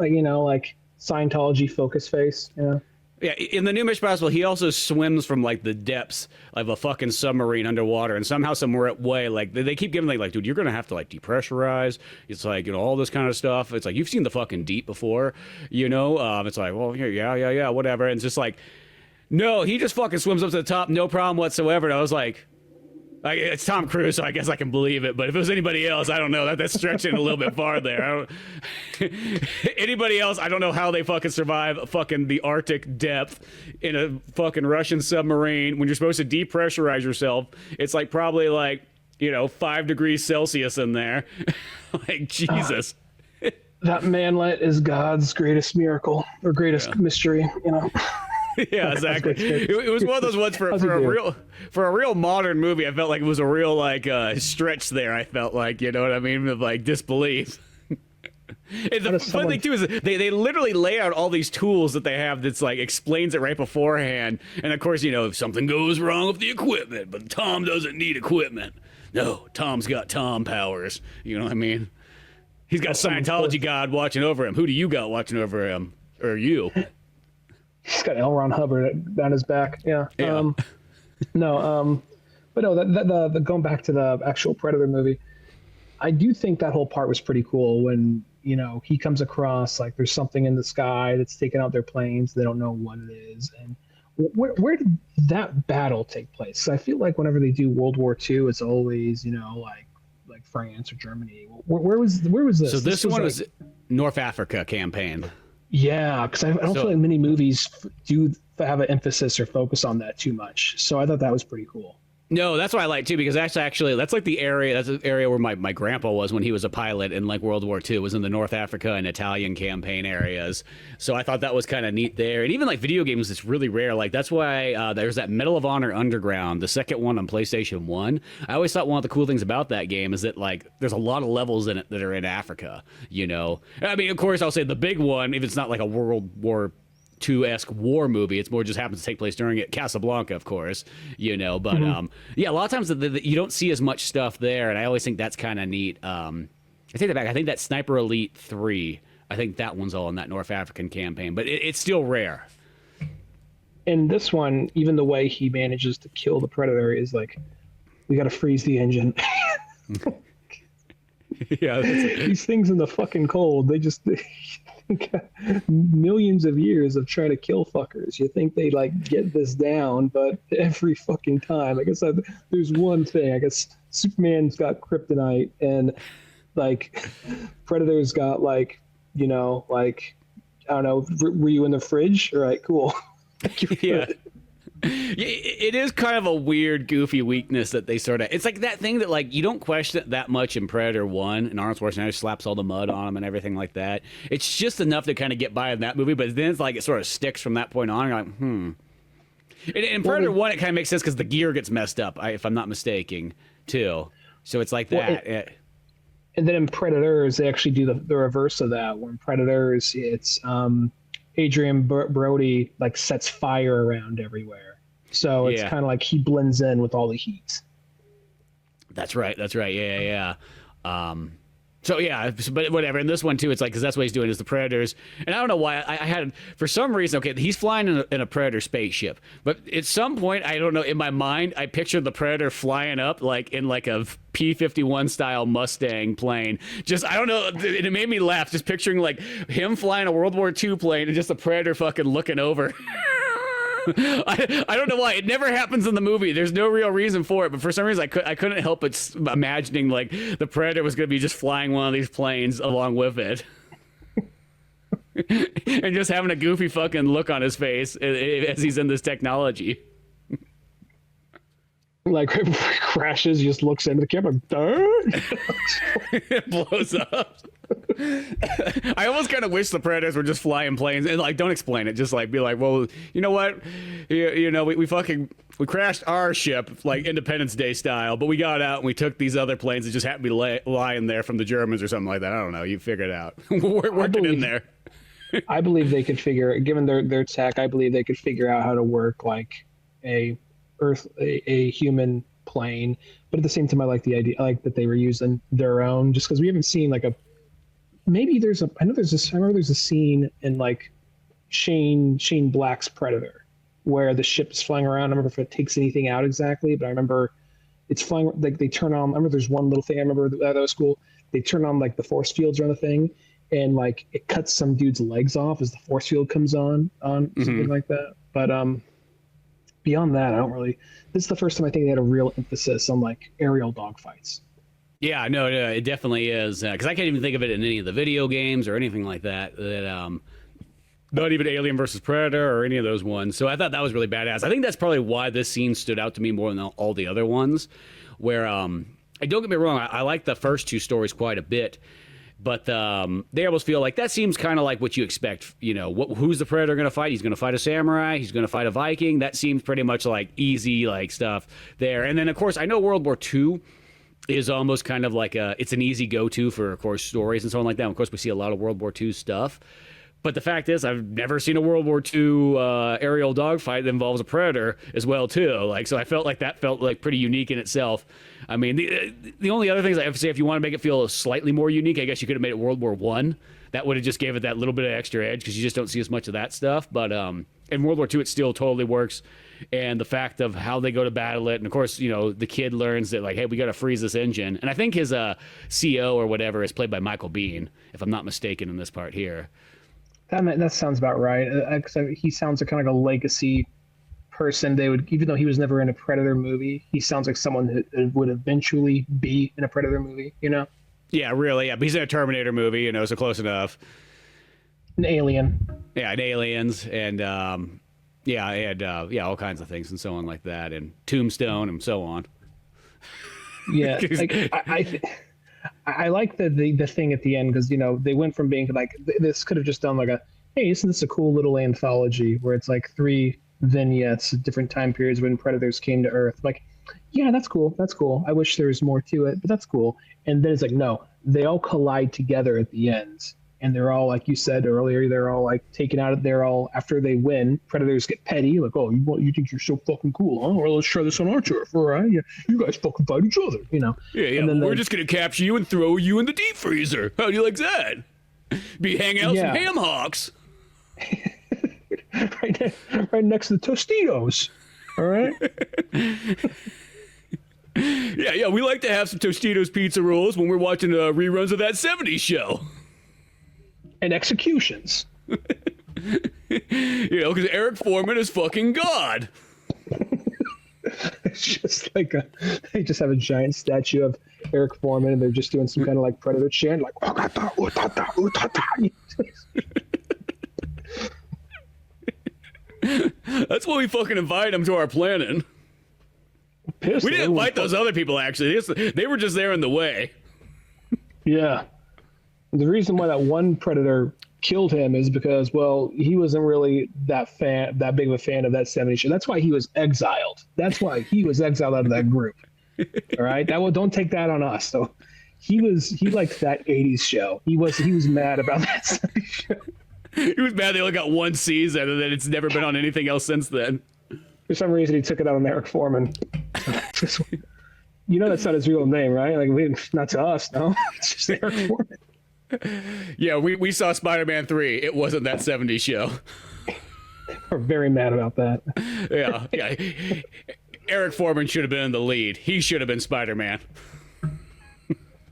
you know, like Scientology focus face, you know. Yeah, in the new Mission Impossible, he also swims from like the depths of a fucking submarine underwater, and somehow, somewhere way, like they keep giving like, dude, you're gonna have to like depressurize. It's like, you know, all this kind of stuff. It's like you've seen the fucking deep before, you know. It's like, well, yeah, whatever. And it's just like, no, he just fucking swims up to the top, no problem whatsoever. And I was like, it's Tom Cruise, so I guess I can believe it. But if it was anybody else, I don't know. That's stretching a little bit far there. Anybody else, I don't know how they fucking survive fucking the Arctic depth in a fucking Russian submarine when you're supposed to depressurize yourself. It's like probably like, you know, 5 degrees Celsius in there. Like, Jesus. That manlet is God's greatest miracle or greatest mystery, you know. Yeah, exactly. It was one of those ones for a real modern movie. I felt like it was a real like stretch there. I felt like, you know what I mean, of like disbelief. And the fun thing too is they literally lay out all these tools that they have that's like explains it right beforehand. And of course, you know, if something goes wrong with the equipment, but Tom doesn't need equipment. No, Tom's got Tom powers. You know what I mean? He's got Scientology God watching over him. Who do you got watching over him? Or you? He's got L. Ron Hubbard down his back. Yeah. Yeah. But no, the going back to the actual Predator movie, I do think that whole part was pretty cool when, you know, he comes across like there's something in the sky that's taking out their planes. They don't know what it is. And where did that battle take place? 'Cause I feel like whenever they do World War II, it's always, you know, like France or Germany. Where was this? So this one was North Africa campaign. Yeah, because I don't feel like many movies do have an emphasis or focus on that too much. So I thought that was pretty cool. No, that's what I like too, because that's actually that's like the area where my grandpa was when he was a pilot in like World War II. Was in the North Africa and Italian campaign areas. So I thought that was kind of neat there. And even like video games, it's really rare. Like that's why there's that Medal of Honor Underground, the second one on PlayStation 1. I always thought one of the cool things about that game is that like there's a lot of levels in it that are in Africa. You know, I mean, of course, I'll say the big one, if it's not like a World War II-esque war movie, it's more just happens to take place during it. Casablanca, of course, you know, but yeah, a lot of times you don't see as much stuff there, and I always think that's kind of neat. I take that back. I think that Sniper Elite 3, I think that one's all in that North African campaign, but it's still rare. In this one, even the way he manages to kill the Predator is like, we got to freeze the engine. Yeah, these things in the fucking cold, they got millions of years of trying to kill fuckers. You think they like get this down, but every fucking time, I guess there's one thing. I guess Superman's got kryptonite, and like Predator's got like, you know, like, I don't know. Were you in the fridge? All right, cool. Yeah. It is kind of a weird, goofy weakness that they sort of. It's like that thing that like you don't question it that much in Predator 1, and Arnold Schwarzenegger slaps all the mud on him and everything like that. It's just enough to kind of get by in that movie, but then it's like it sort of sticks from that point on. You're like, In Predator 1, it kind of makes sense because the gear gets messed up, if I'm not mistaken, too. So it's like that. And then in Predators, they actually do the reverse of that. When Predators, it's Adrian Brody like sets fire around everywhere. So it's kind of like he blends in with all the heat. That's right. Yeah. So yeah, but whatever. In this one too, it's like, because that's what he's doing is the Predators. And I don't know why I had, for some reason, okay, he's flying in a Predator spaceship. But at some point, I don't know, in my mind, I pictured the Predator flying up like in like a P-51 style Mustang plane. Just, I don't know, it made me laugh just picturing like him flying a World War II plane and just the Predator fucking looking over. I don't know why. It never happens in the movie. There's no real reason for it, but for some reason I couldn't help but imagining like the Predator was going to be just flying one of these planes along with it. And just having a goofy fucking look on his face as he's in this technology. Like right before he crashes, he just looks into the camera. It blows up. I almost kind of wish the Predators were just flying planes and like don't explain it, just like be like, well, you know what, you know, we crashed our ship like Independence Day style, but we got out and we took these other planes that just happened to be lying there from the Germans or something like that. I don't know. You figure it out. We're working in there. I believe they could given their tech, I believe they could figure out how to work like a human plane, but at the same time, I like the idea, I like that they were using their own, just because we haven't seen like I remember there's a scene in like Shane Black's Predator where the ship's flying around. I don't remember if it takes anything out exactly, but I remember it's flying, like they turn on, I remember there's one little thing I remember that was cool. They turn on like the force fields around the thing, and like it cuts some dude's legs off as the force field comes on something like that. But beyond that, I don't really. This is the first time I think they had a real emphasis on like aerial dogfights. Yeah, no, it definitely is, because I can't even think of it in any of the video games or anything like that. Not even Alien versus Predator or any of those ones. So I thought that was really badass. I think that's probably why this scene stood out to me more than all the other ones. Where, don't get me wrong, I like the first two stories quite a bit. But they almost feel like that seems kind of like what you expect. You know, who's the Predator going to fight? He's going to fight a samurai. He's going to fight a Viking. That seems pretty much like easy like stuff there. And then, of course, I know World War II is almost kind of like it's an easy go-to for, of course, stories and so on like that. Of course, we see a lot of World War II stuff. But the fact is, I've never seen a World War II aerial dogfight that involves a Predator as well, too. Like, so I felt like that felt like pretty unique in itself. I mean, the only other things I have to say, if you want to make it feel slightly more unique, I guess you could have made it World War I. That would have just gave it that little bit of extra edge because you just don't see as much of that stuff. But in World War II, it still totally works. And the fact of how they go to battle it. And, of course, you know, the kid learns that, like, hey, we got to freeze this engine. And I think his CO or whatever is played by Michael Biehn, if I'm not mistaken in this part here. That sounds about right. He sounds like kind of like a legacy person. They would, even though he was never in a Predator movie, he sounds like someone who would eventually be in a Predator movie, you know? Yeah, really. Yeah, but he's in a Terminator movie, you know, so close enough. An Alien. Yeah, and Aliens. And Yeah, I had all kinds of things and so on like that, and Tombstone and so on. Yeah, like I like the thing at the end because they went from being like this could have just done like a hey, isn't this a cool little anthology where it's like 3 vignettes at different time periods when predators came to Earth. Like, yeah, that's cool. That's cool. I wish there was more to it, but that's cool. And then it's like, no, they all collide together at the end. And they're all, like you said earlier, they're all like taken out of, they're all, after they win, predators get petty. Like, oh, you think you're so fucking cool, huh? Well, let's try this on our turf, all right? Yeah, you guys fucking fight each other, Yeah, and then we're just going to capture you and throw you in the deep freezer. How do you like that? Be hanging out some ham hocks. right next to the Tostitos, all right? Yeah, we like to have some Tostitos pizza rolls when we're watching reruns of that 70s show. And executions. Because Eric Foreman is fucking God. It's just like they just have a giant statue of Eric Foreman and they're just doing some kind of like predator chant, like That's why we fucking invite him to our planning. We didn't invite those other people, actually. They were just there in the way. Yeah. The reason why that one predator killed him is because, well, he wasn't really that big of a fan of that 70s show. That's why he was exiled. That's why he was exiled out of that group. All right? Don't take that on us. So he liked that 80s show. He was mad about that 70s show. He was mad they only got one season and then it's never been on anything else since then. For some reason, he took it out on Eric Foreman. That's not his real name, right? Like, not to us, no. It's just Eric Foreman. Yeah, we saw Spider-Man 3. It wasn't that 70s show. We're very mad about that. Yeah. Eric Foreman should have been in the lead. He should have been Spider-Man.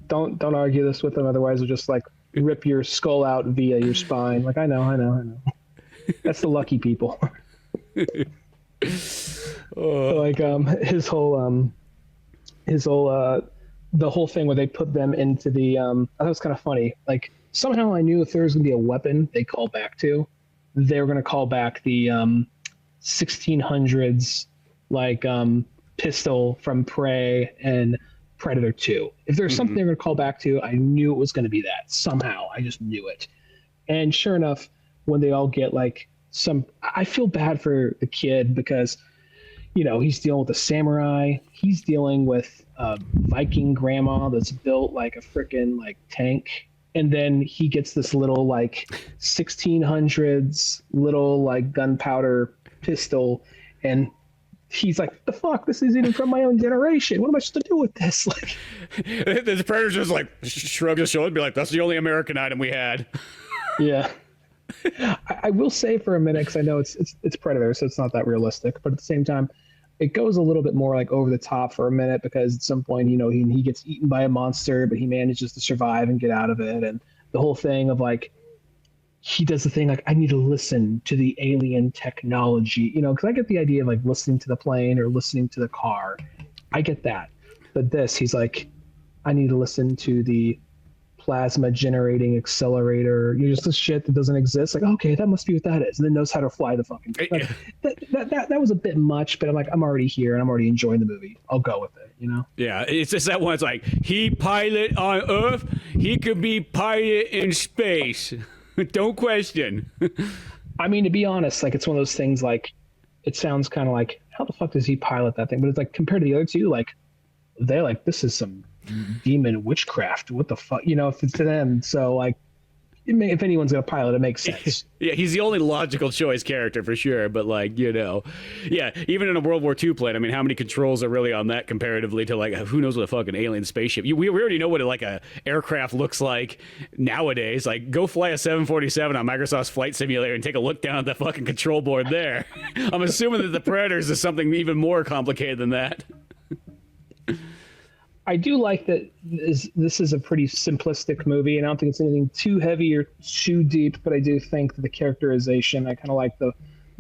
Don't argue this with him, otherwise we'll just like rip your skull out via your spine. Like, I know. That's the lucky people. Like his whole the whole thing where they put them into the I thought it was kind of funny. Like, somehow I knew if there was gonna be a weapon they call back to, they were gonna call back the 1600s like pistol from Prey and Predator 2. If there's something they're gonna call back to, I knew it was gonna be that. Somehow I just knew it. And sure enough, when they all get like I feel bad for the kid because he's dealing with a samurai. He's dealing with a Viking grandma that's built like a freaking like tank. And then he gets this little like 1600s little like gunpowder pistol. And he's like, the fuck? This is even from my own generation. What am I supposed to do with this? Like, the Predator's just like shrug his shoulders and be like, that's the only American item we had. Yeah. I will say for a minute, because I know it's Predator, so it's not that realistic, but at the same time, it goes a little bit more like over the top for a minute because at some point, he gets eaten by a monster, but he manages to survive and get out of it, and the whole thing of like he does the thing like I need to listen to the alien technology, because I get the idea of like listening to the plane or listening to the car, I get that, but he's like I need to listen to the plasma generating accelerator, just this shit that doesn't exist. Like, okay, that must be what that is, and then knows how to fly the fucking thing. Like, that was a bit much, but I'm already here and I'm already enjoying the movie. I'll go with it, Yeah, it's just that one. It's like he pilot on Earth, he could be pilot in space. Don't question. I mean, to be honest, like it's one of those things. Like, it sounds kind of like how the fuck does he pilot that thing? But it's like compared to the other two, like they're like this is some demon witchcraft. What the fuck, if it's to them. So like, if anyone's gonna pilot, it makes sense. Yeah, he's the only logical choice character for sure. But like, yeah, even in a World War II plane, I mean, how many controls are really on that comparatively to like who knows what a fucking alien spaceship? We already know what like a aircraft looks like nowadays. Like, go fly a 747 on Microsoft's Flight Simulator and take a look down at the fucking control board there. I'm assuming that the Predators is something even more complicated than that. I do like that this is a pretty simplistic movie, and I don't think it's anything too heavy or too deep, but I do think that the characterization, I kind of like the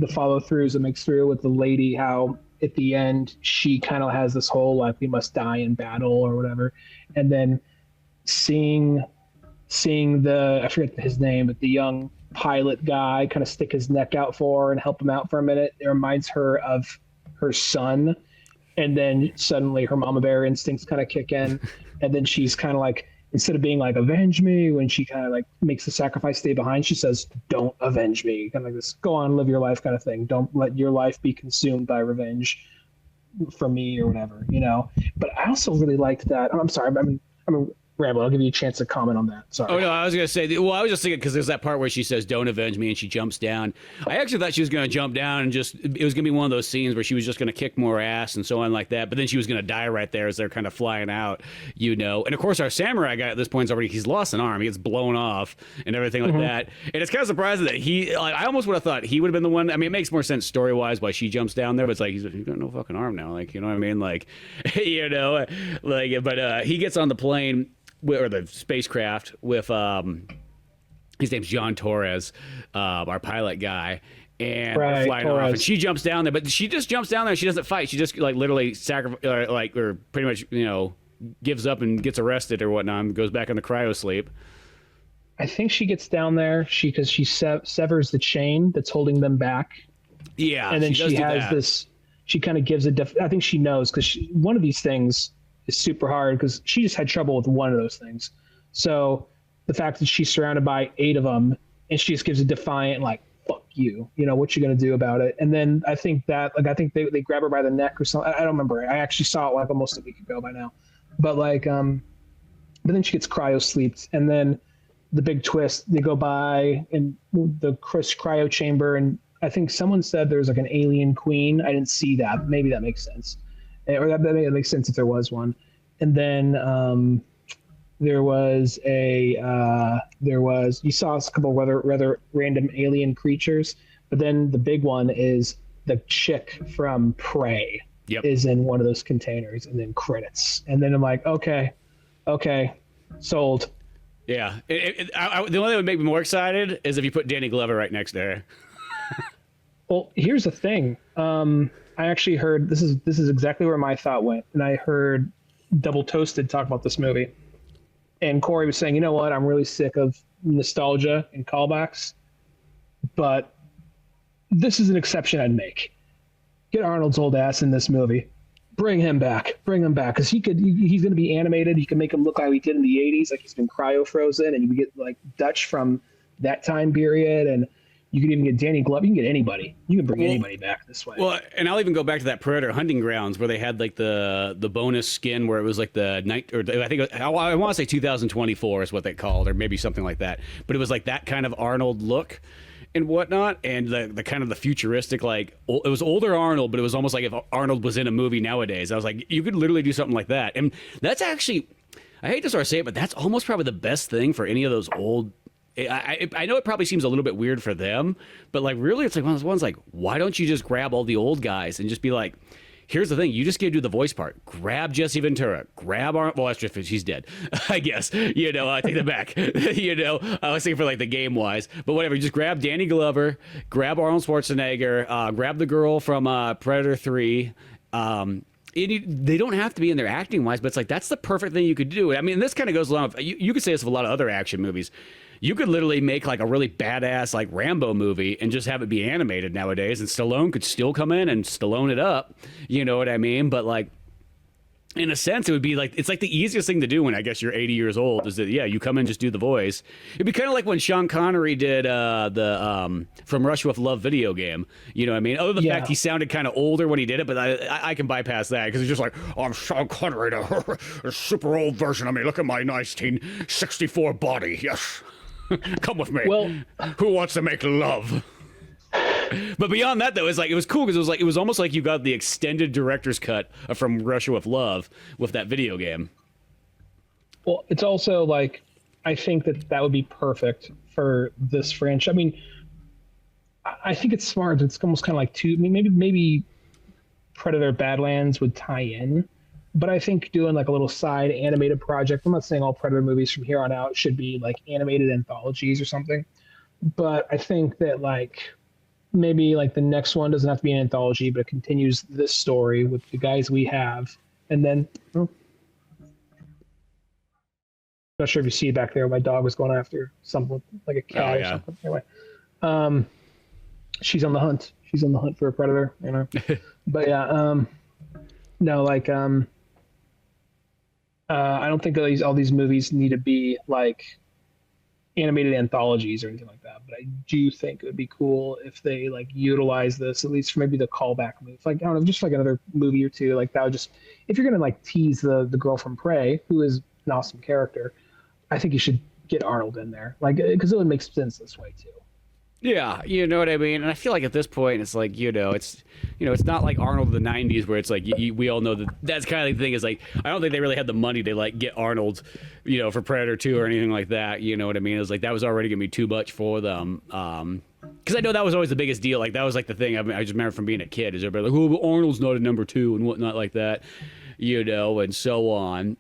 follow-throughs it makes through with the lady, how at the end she kind of has this whole like we must die in battle or whatever, and then seeing the I forget his name, but the young pilot guy kind of stick his neck out for her and help him out for a minute. It reminds her of her son. And then suddenly her mama bear instincts kind of kick in. And then she's kind of like, instead of being like, avenge me, when she kind of like makes the sacrifice stay behind, she says, don't avenge me. Kind of like this, go on, live your life kind of thing. Don't let your life be consumed by revenge for me or whatever, you know? But I also really liked that. I'm sorry, I'm rambling. I'll give you a chance to comment on that. Sorry. Oh, no, I was going to say, well, I was just thinking, because there's that part where she says, don't avenge me, and she jumps down. I actually thought she was going to jump down and just, it was going to be one of those scenes where she was just going to kick more ass and so on like that, but then she was going to die right there as they're kind of flying out, you know. And of course, our samurai guy at this point is already, he's lost an arm, he gets blown off and everything like that. And it's kind of surprising that he, like, I almost would have thought he would have been the one. I mean, it makes more sense story-wise why she jumps down there, but it's like, he's got no fucking arm now, like, you know what I mean? Like, you know, like, but he gets on the plane, or the spacecraft with his name's John Torres, our pilot guy, and we're flying off, and she jumps down there, but she just jumps down there. She doesn't fight. She just like literally or pretty much, you know, gives up and gets arrested or whatnot, and goes back into cryo sleep. I think she gets down there because she severs the chain that's holding them back. Yeah, and then she has this. She kind of gives I think she knows, because one of these things is super hard, because she just had trouble with one of those things. So the fact that she's surrounded by 8 of them, and she just gives a defiant, like, fuck you, you know, what you going to do about it? And then I think that, like, I think they grab her by the neck or something. I don't remember. I actually saw it like almost a week ago by now. But like, but then she gets cryo sleeped, and then the big twist, they go by in the cryo chamber, and I think someone said there's like an alien queen. I didn't see that. Maybe that makes sense. Or that makes sense if there was one. And then you saw a couple of rather random alien creatures, but then the big one is the chick from Prey is in one of those containers, and then credits. And then I'm like, okay, sold. Yeah. The only thing that would make me more excited is if you put Danny Glover right next to her. Well, here's the thing. I actually heard, this is exactly where my thought went, and I heard Double Toasted talk about this movie, and Corey was saying, you know what, I'm really sick of nostalgia and callbacks, but this is an exception I'd make. Get Arnold's old ass in this movie. Bring him back, because he's going to be animated. You can make him look like he did in the 80s, like he's been cryo frozen, and you can get like Dutch from that time period, and you can even get Danny Glover. You can get anybody. You can bring anybody back this way. Well, and I'll even go back to that Predator Hunting Grounds where they had like the bonus skin where it was like the night, or I think I want to say 2024 is what they called, or maybe something like that. But it was like that kind of Arnold look and whatnot, and the kind of the futuristic, like it was older Arnold, but it was almost like if Arnold was in a movie nowadays. I was like, you could literally do something like that, and that's actually, I hate to sort of say it, but that's almost probably the best thing for any of those old. I know it probably seems a little bit weird for them, but like really, it's like one of those ones like, why don't you just grab all the old guys and just be like, here's the thing, you just get to do the voice part. Grab Jesse Ventura, grab Arnold. Well, that's just he's dead, I guess. You know, I take that back. You know, I was thinking for like the game wise, but whatever. Just grab Danny Glover, grab Arnold Schwarzenegger, grab the girl from Predator 3. They don't have to be in there acting wise, but it's like that's the perfect thing you could do. I mean, this kind of goes along with, you could say this of a lot of other action movies. You could literally make like a really badass like Rambo movie and just have it be animated nowadays, and Stallone could still come in and Stallone it up. You know what I mean? But like, in a sense, it would be like, it's like the easiest thing to do when I guess you're 80 years old is that, yeah, you come in, just do the voice. It'd be kind of like when Sean Connery did the From Russia with Love video game. You know what I mean? Other than the fact he sounded kind of older when he did it, but I can bypass that because he's just like, oh, I'm Sean Connery, a super old version of me. Look at my 1964 body. Yes. Come with me. Well, who wants to make love? But beyond that, though, it was cool because it was almost like you got the extended director's cut of From Russia with Love with that video game. Well, it's also like, I think that would be perfect for this franchise. I mean, I think it's smart. It's almost kind of like maybe Predator Badlands would tie in. But I think doing like a little side animated project, I'm not saying all Predator movies from here on out should be like animated anthologies or something, but I think that like maybe like the next one doesn't have to be an anthology, but it continues this story with the guys we have. And then Not sure if you see it back there. My dog was going after something like a cat or something. Anyway, she's on the hunt. She's on the hunt for a predator, you know. But yeah, no, like I don't think all these movies need to be like animated anthologies or anything like that. But I do think it would be cool if they like utilize this, at least for maybe the callback move. Like, I don't know, just like another movie or two. Like that would just, if you're gonna like tease the girl from Prey, who is an awesome character, I think you should get Arnold in there, like, because it would make sense this way too. Yeah, you know what I mean? And I feel like at this point, it's like, it's not like Arnold of the 90s where it's like, we all know that's kind of the thing is like, I don't think they really had the money to like get Arnold, for Predator 2 or anything like that. You know what I mean? It was like, that was already going to be too much for them. Because I know that was always the biggest deal. Like, that was like the thing I just remember from being a kid is everybody like, oh, Arnold's not a number 2 and whatnot like that, and so on.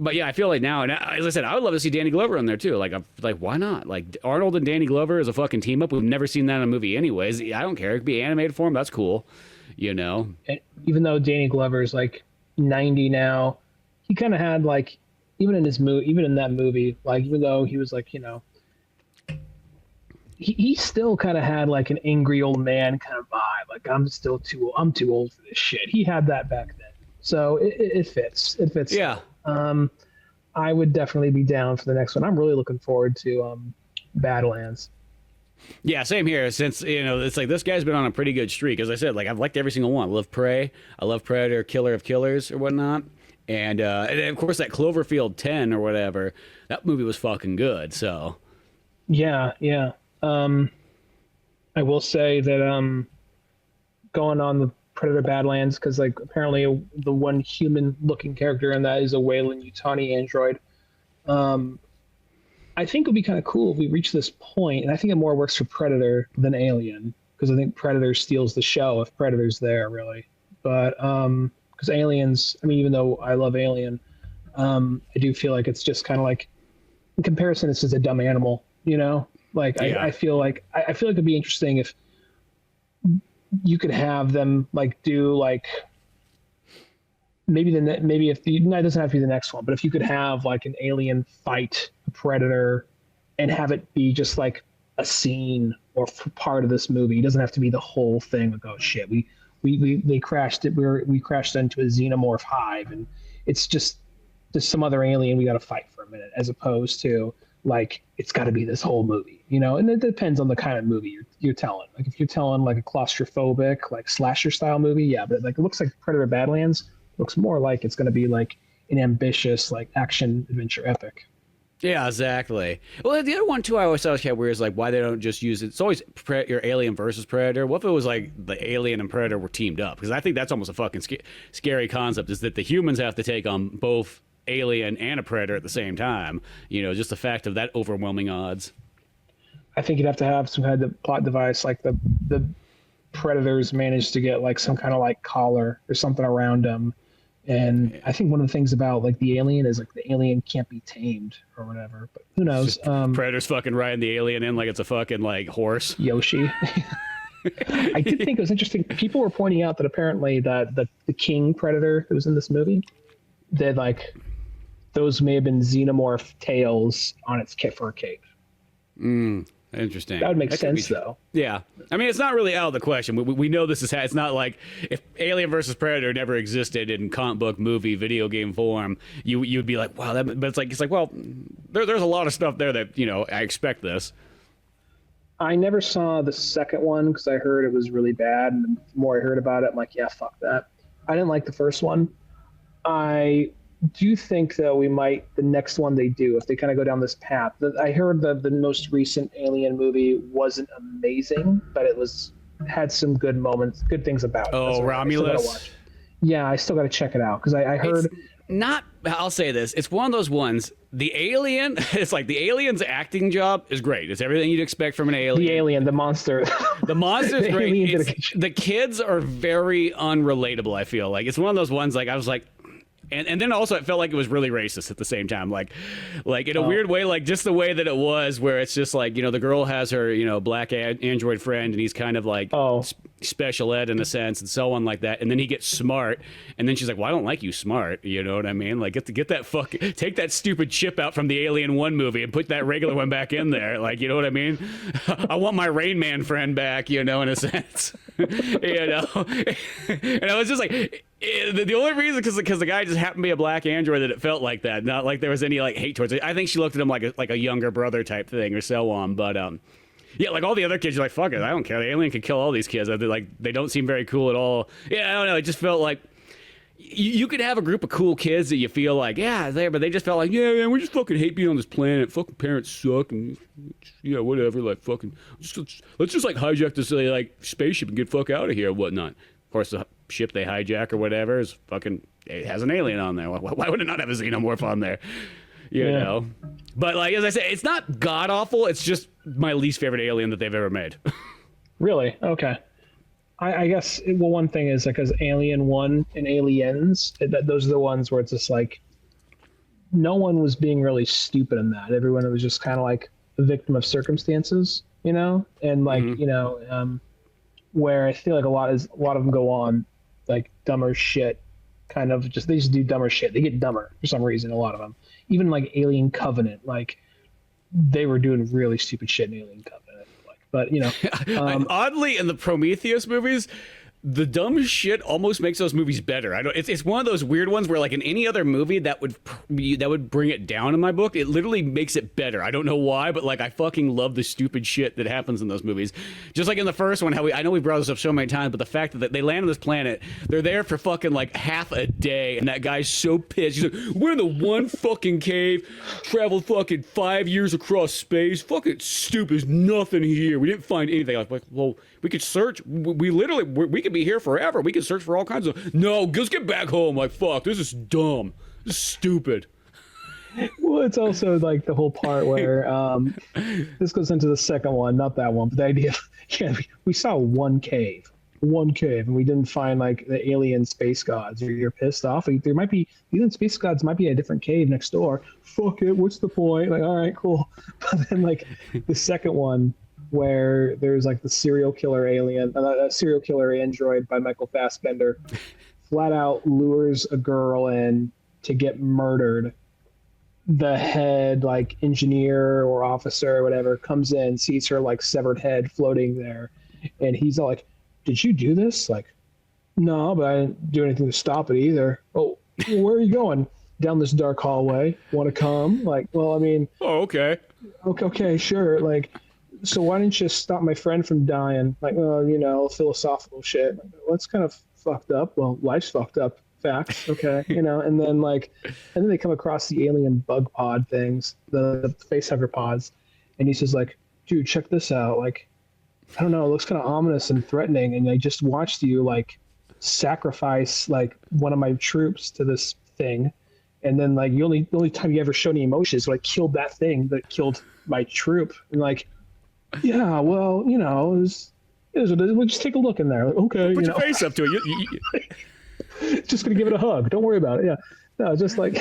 But yeah, I feel like now, and as I said, I would love to see Danny Glover in there too. Like, why not? Like Arnold and Danny Glover as a fucking team up. We've never seen that in a movie, anyways. I don't care. It could be animated form. That's cool, And even though Danny Glover is like 90 now, he kind of had like, even in that movie, like even though he was like, he still kind of had like an angry old man kind of vibe. Like I'm too old for this shit. He had that back then, so it fits. It fits. Yeah. I would definitely be down for the next one. I'm really looking forward to Badlands. Yeah, same here. Since it's like this guy's been on a pretty good streak. As I said, like I've liked every single one. I love Prey. I love Predator, Killer of Killers or whatnot. And of course that Cloverfield 10 or whatever. That movie was fucking good. So. Yeah. I will say that going on the Predator Badlands, because like apparently the one human looking character in that is a Weyland-Yutani android. I think it would be kind of cool if we reach this point, and I think it more works for Predator than Alien, because I think Predator steals the show if Predator's there, really. But because Aliens, I mean, even though I love Alien, I do feel like it's just kind of like, in comparison, it's just a dumb animal, Like yeah. I feel like it'd be interesting if you could have them like do like maybe if no, it doesn't have to be the next one, but if you could have like an alien fight a predator and have it be just like a scene or part of this movie, it doesn't have to be the whole thing. Like, oh shit, we crashed it. We crashed into a xenomorph hive, and it's just there's some other alien we got to fight for a minute, as opposed to like it's got to be this whole movie, and it depends on the kind of movie you're telling. Like if you're telling like a claustrophobic like slasher style movie, yeah, but like it looks like Predator Badlands looks more like it's going to be like an ambitious like action adventure epic. Yeah, exactly. Well, the other one too I always thought was kind of weird is like why they don't just use it. It's always your Alien versus Predator. What if it was like the Alien and Predator were teamed up? Because I think that's almost a fucking scary concept, is that the humans have to take on both Alien and a Predator at the same time. Just the fact of that overwhelming odds. I think you'd have to have some kind of plot device, like the Predators managed to get like some kind of like collar or something around them. And I think one of the things about like the alien is like the alien can't be tamed or whatever, but who knows? Predator's fucking riding the alien in like it's a fucking like horse. Yoshi. I did think it was interesting. People were pointing out that apparently the king predator that was in this movie, that like those may have been xenomorph tails on its fur cape. Interesting. That would make sense, though. Yeah. I mean, it's not really out of the question. We know this is... It's not like if Alien versus Predator never existed in comic book, movie, video game form, you'd be like, wow, but it's like, well, there's a lot of stuff there that, I expect this. I never saw the second one because I heard it was really bad. And the more I heard about it, I'm like, yeah, fuck that. I didn't like the first one. I do think, though, the next one they do, if they kind of go down this path, I heard the most recent Alien movie wasn't amazing, but it had some good moments, good things about it. Oh, Romulus? Yeah, I still got to check it out because I heard... I'll say this, it's one of those ones, the alien, it's like the alien's acting job is great. It's everything you'd expect from an alien. The alien, the monster. The monster's great. The kids are very unrelatable, I feel like. It's one of those ones, like, I was like, And then also it felt like it was really racist at the same time, like in a weird way, like just the way that it was, where it's just like, you know, the girl has her, you know, black android friend, and he's kind of like special ed in a sense, and so on like that. And then he gets smart, and then she's like, well, I don't like you smart, you know what I mean? Like get that take that stupid chip out from the Alien 1 movie and put that regular one back in there, like, you know what I mean? I want my Rain Man friend back, you know, in a sense. You know, and I was just like, the only reason because the guy just happened to be a black android that it felt like that, not like there was any like hate towards it. I think she looked at him like a younger brother type thing or so on. But yeah, like all the other kids, you're like, fuck it, I don't care. The alien could kill all these kids. They don't seem very cool at all. Yeah, I don't know. It just felt like you could have a group of cool kids that you feel like, yeah, there, but they just felt like, yeah, man, we just fucking hate being on this planet. Fucking parents suck, and yeah, whatever. Like fucking, let's just like hijack this like spaceship and get fuck out of here and whatnot. Of course, the ship they hijack or whatever is fucking, it has an alien on there. Why would it not have a xenomorph on there? You know? But like, as I say, it's not god awful. It's just my least favorite alien that they've ever made. Really? Okay. I guess, well, one thing is, like, because Alien 1 and Aliens, those are the ones where it's just like, no one was being really stupid in that. Everyone was just kind of like a victim of circumstances, you know? And like, you know, where I feel like a lot of them go on like dumber shit, kind of just, they just do dumber shit. They get dumber for some reason, a lot of them. Even like Alien Covenant, like they were doing really stupid shit in Alien Covenant. But, you know, oddly, in the Prometheus movies, the dumb shit almost makes those movies better. It's one of those weird ones where, like, in any other movie that would bring it down in my book, it literally makes it better. I don't know why, but like I fucking love the stupid shit that happens in those movies. Just like in the first one, I know we brought this up so many times, but the fact that they land on this planet, they're there for fucking like half a day, and that guy's so pissed. He's like, we're in the one fucking cave, traveled fucking 5 years across space. Fucking stupid. There's nothing here. We didn't find anything. I was like, well, we could search. We literally we could be here forever. We could search for all kinds of. No, let's get back home. Like, fuck, this is dumb. This is stupid. Well, it's also like the whole part where this goes into the second one, not that one, but the idea of, yeah, we saw one cave, and we didn't find like the alien space gods. You're pissed off. There might be, the alien space gods might be in a different cave next door. Fuck it, what's the point? Like, all right, cool. But then like the second one, where there's like the serial killer alien, a serial killer android by Michael Fassbender, flat out lures a girl in to get murdered. The head like engineer or officer or whatever comes in, sees her like severed head floating there, and he's all like, "Did you do this?" Like, "No, but I didn't do anything to stop it either." "Oh, well, where are you going?" "Down this dark hallway. Want to come?" Like, well, I mean, oh, okay, sure. Like, so why didn't you stop my friend from dying? Like, well, you know, philosophical shit. Like, well, that's kind of fucked up. Well, life's fucked up. Facts. Okay. You know, and then they come across the alien bug pod things, the facehugger pods. And he's just like, dude, check this out. Like, I don't know, it looks kind of ominous and threatening. And I just watched you like sacrifice like one of my troops to this thing. And then like the only time you ever showed any emotion is when I killed that thing that killed my troop. And like, yeah, well, you know, it was we'll just take a look in there. Like, okay, put your face up to it. Just gonna give it a hug. Don't worry about it. Yeah, no, just like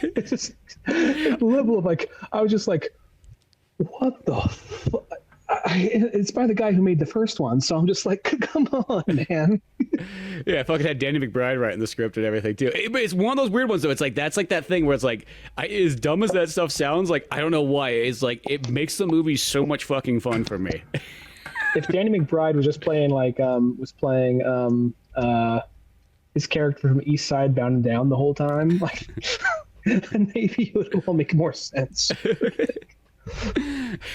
it's just the level of like I was just like, what the fuck? It's by the guy who made the first one, so I'm just like, come on, man. Yeah, I fucking had Danny McBride writing the script and everything too. But it's one of those weird ones though. It's like that's like that thing where it's like, as dumb as that stuff sounds, like I don't know why. It's like it makes the movie so much fucking fun for me. If Danny McBride was just playing like his character from East Side Bound and Down the whole time, like then maybe it would all make more sense.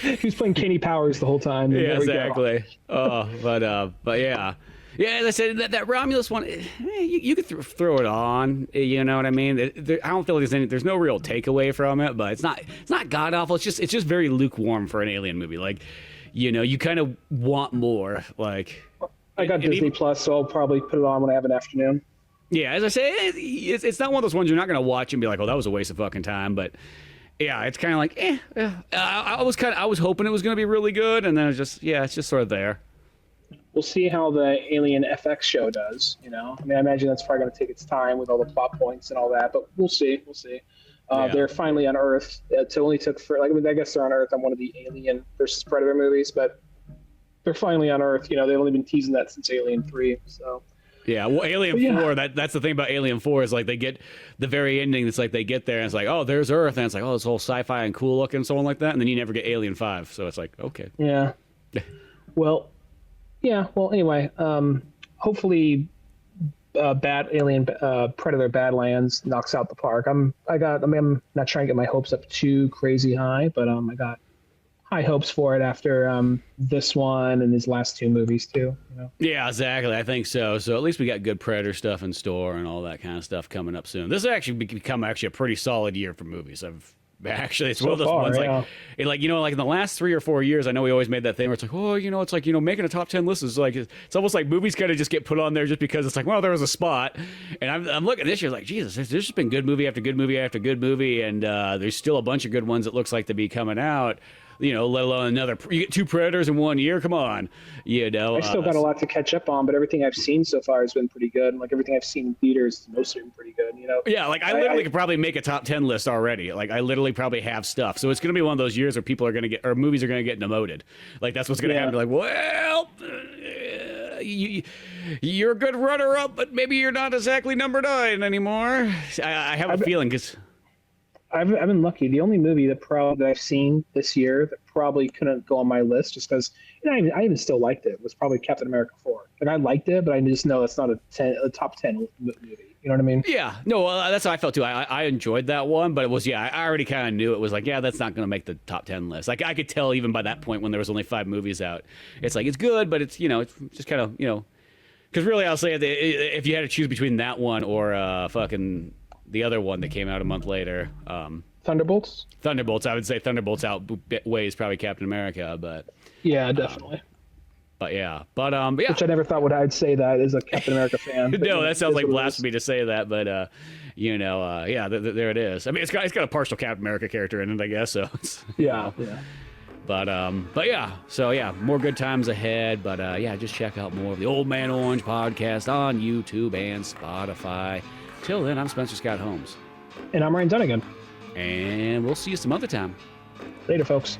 He was playing Kenny Powers the whole time. Yeah, exactly. Oh, but yeah. Yeah, as I said, that Romulus one, you could throw it on. You know what I mean? I don't feel like there's no real takeaway from it, but it's not god awful. It's just very lukewarm for an alien movie. Like, you know, you kind of want more. Like, I got Disney Plus, so I'll probably put it on when I have an afternoon. Yeah, as I say, it's not one of those ones you're not going to watch and be like, oh, that was a waste of fucking time, but. Yeah, it's kind of like, I was hoping it was going to be really good, and then it's just sort of there. we'll see how the Alien FX show does. You know, I mean, I imagine that's probably going to take its time with all the plot points and all that, but we'll see. We'll see. They're finally on Earth. It only took for like, I mean, I guess they're on Earth on one of the Alien versus Predator movies, but they're finally on Earth. You know, they've only been teasing that since Alien 3. So. Yeah, well, Alien 4, that's the thing about Alien 4 is like they get the very ending. It's like they get there and it's like, oh, there's Earth, and it's like, oh, it's whole sci-fi and cool looking and so on like that, and then you never get Alien 5, so it's like, okay. Yeah. Well, anyway, hopefully Predator Badlands knocks out the park. I'm not trying to get my hopes up too crazy high, but I got high hopes for it after this one and his last two movies too. You know? Yeah, exactly. I think so. So at least we got good Predator stuff in store and all that kind of stuff coming up soon. This has actually become a pretty solid year for movies. It's one of those ones like in the last 3 or 4 years, I know we always made that thing where it's like, oh, it's like, making a top 10 list is like, it's almost like movies kind of just get put on there just because it's like, well, there was a spot. And I'm looking this year like, Jesus, there's just been good movie after good movie after good movie. And there's still a bunch of good ones that looks like to be coming out. Let alone another. You get 2 Predators in 1 year. Come on, I still got a lot to catch up on, but everything I've seen so far has been pretty good. Like everything I've seen in theaters, mostly been pretty good. Yeah, like I literally could probably make a top 10 list already. Like I literally probably have stuff. So it's gonna be one of those years where people are gonna get, or movies are gonna get demoted. Like that's what's gonna happen. Like, well, you're a good runner-up, but maybe you're not exactly number 9 anymore. I have a feeling because. I've been lucky. The only movie that I've seen this year that probably couldn't go on my list just because I even still liked it was probably Captain America 4. And I liked it, but I just know it's not a top 10 movie. You know what I mean? Yeah. No, that's how I felt too. I enjoyed that one, but it was, I already kind of knew it was like, that's not going to make the top 10 list. Like I could tell even by that point when there was only 5 movies out. It's like, it's good, but it's, it's just kind of, because really I'll say if you had to choose between that one or fucking the other one that came out a month later. Thunderbolts? Thunderbolts. I would say Thunderbolts outweighs probably Captain America, but... Yeah, definitely. But yeah. Which I never thought I'd say that as a Captain America fan. No, that sounds like blasphemy to say that, but, there it is. I mean, it's got a partial Captain America character in it, I guess, so... Yeah. But yeah, so yeah, more good times ahead. But just check out more of the Old Man Orange podcast on YouTube and Spotify. Till then, I'm Spencer Scott Holmes. And I'm Ryan Dunigan. And we'll see you some other time. Later, folks.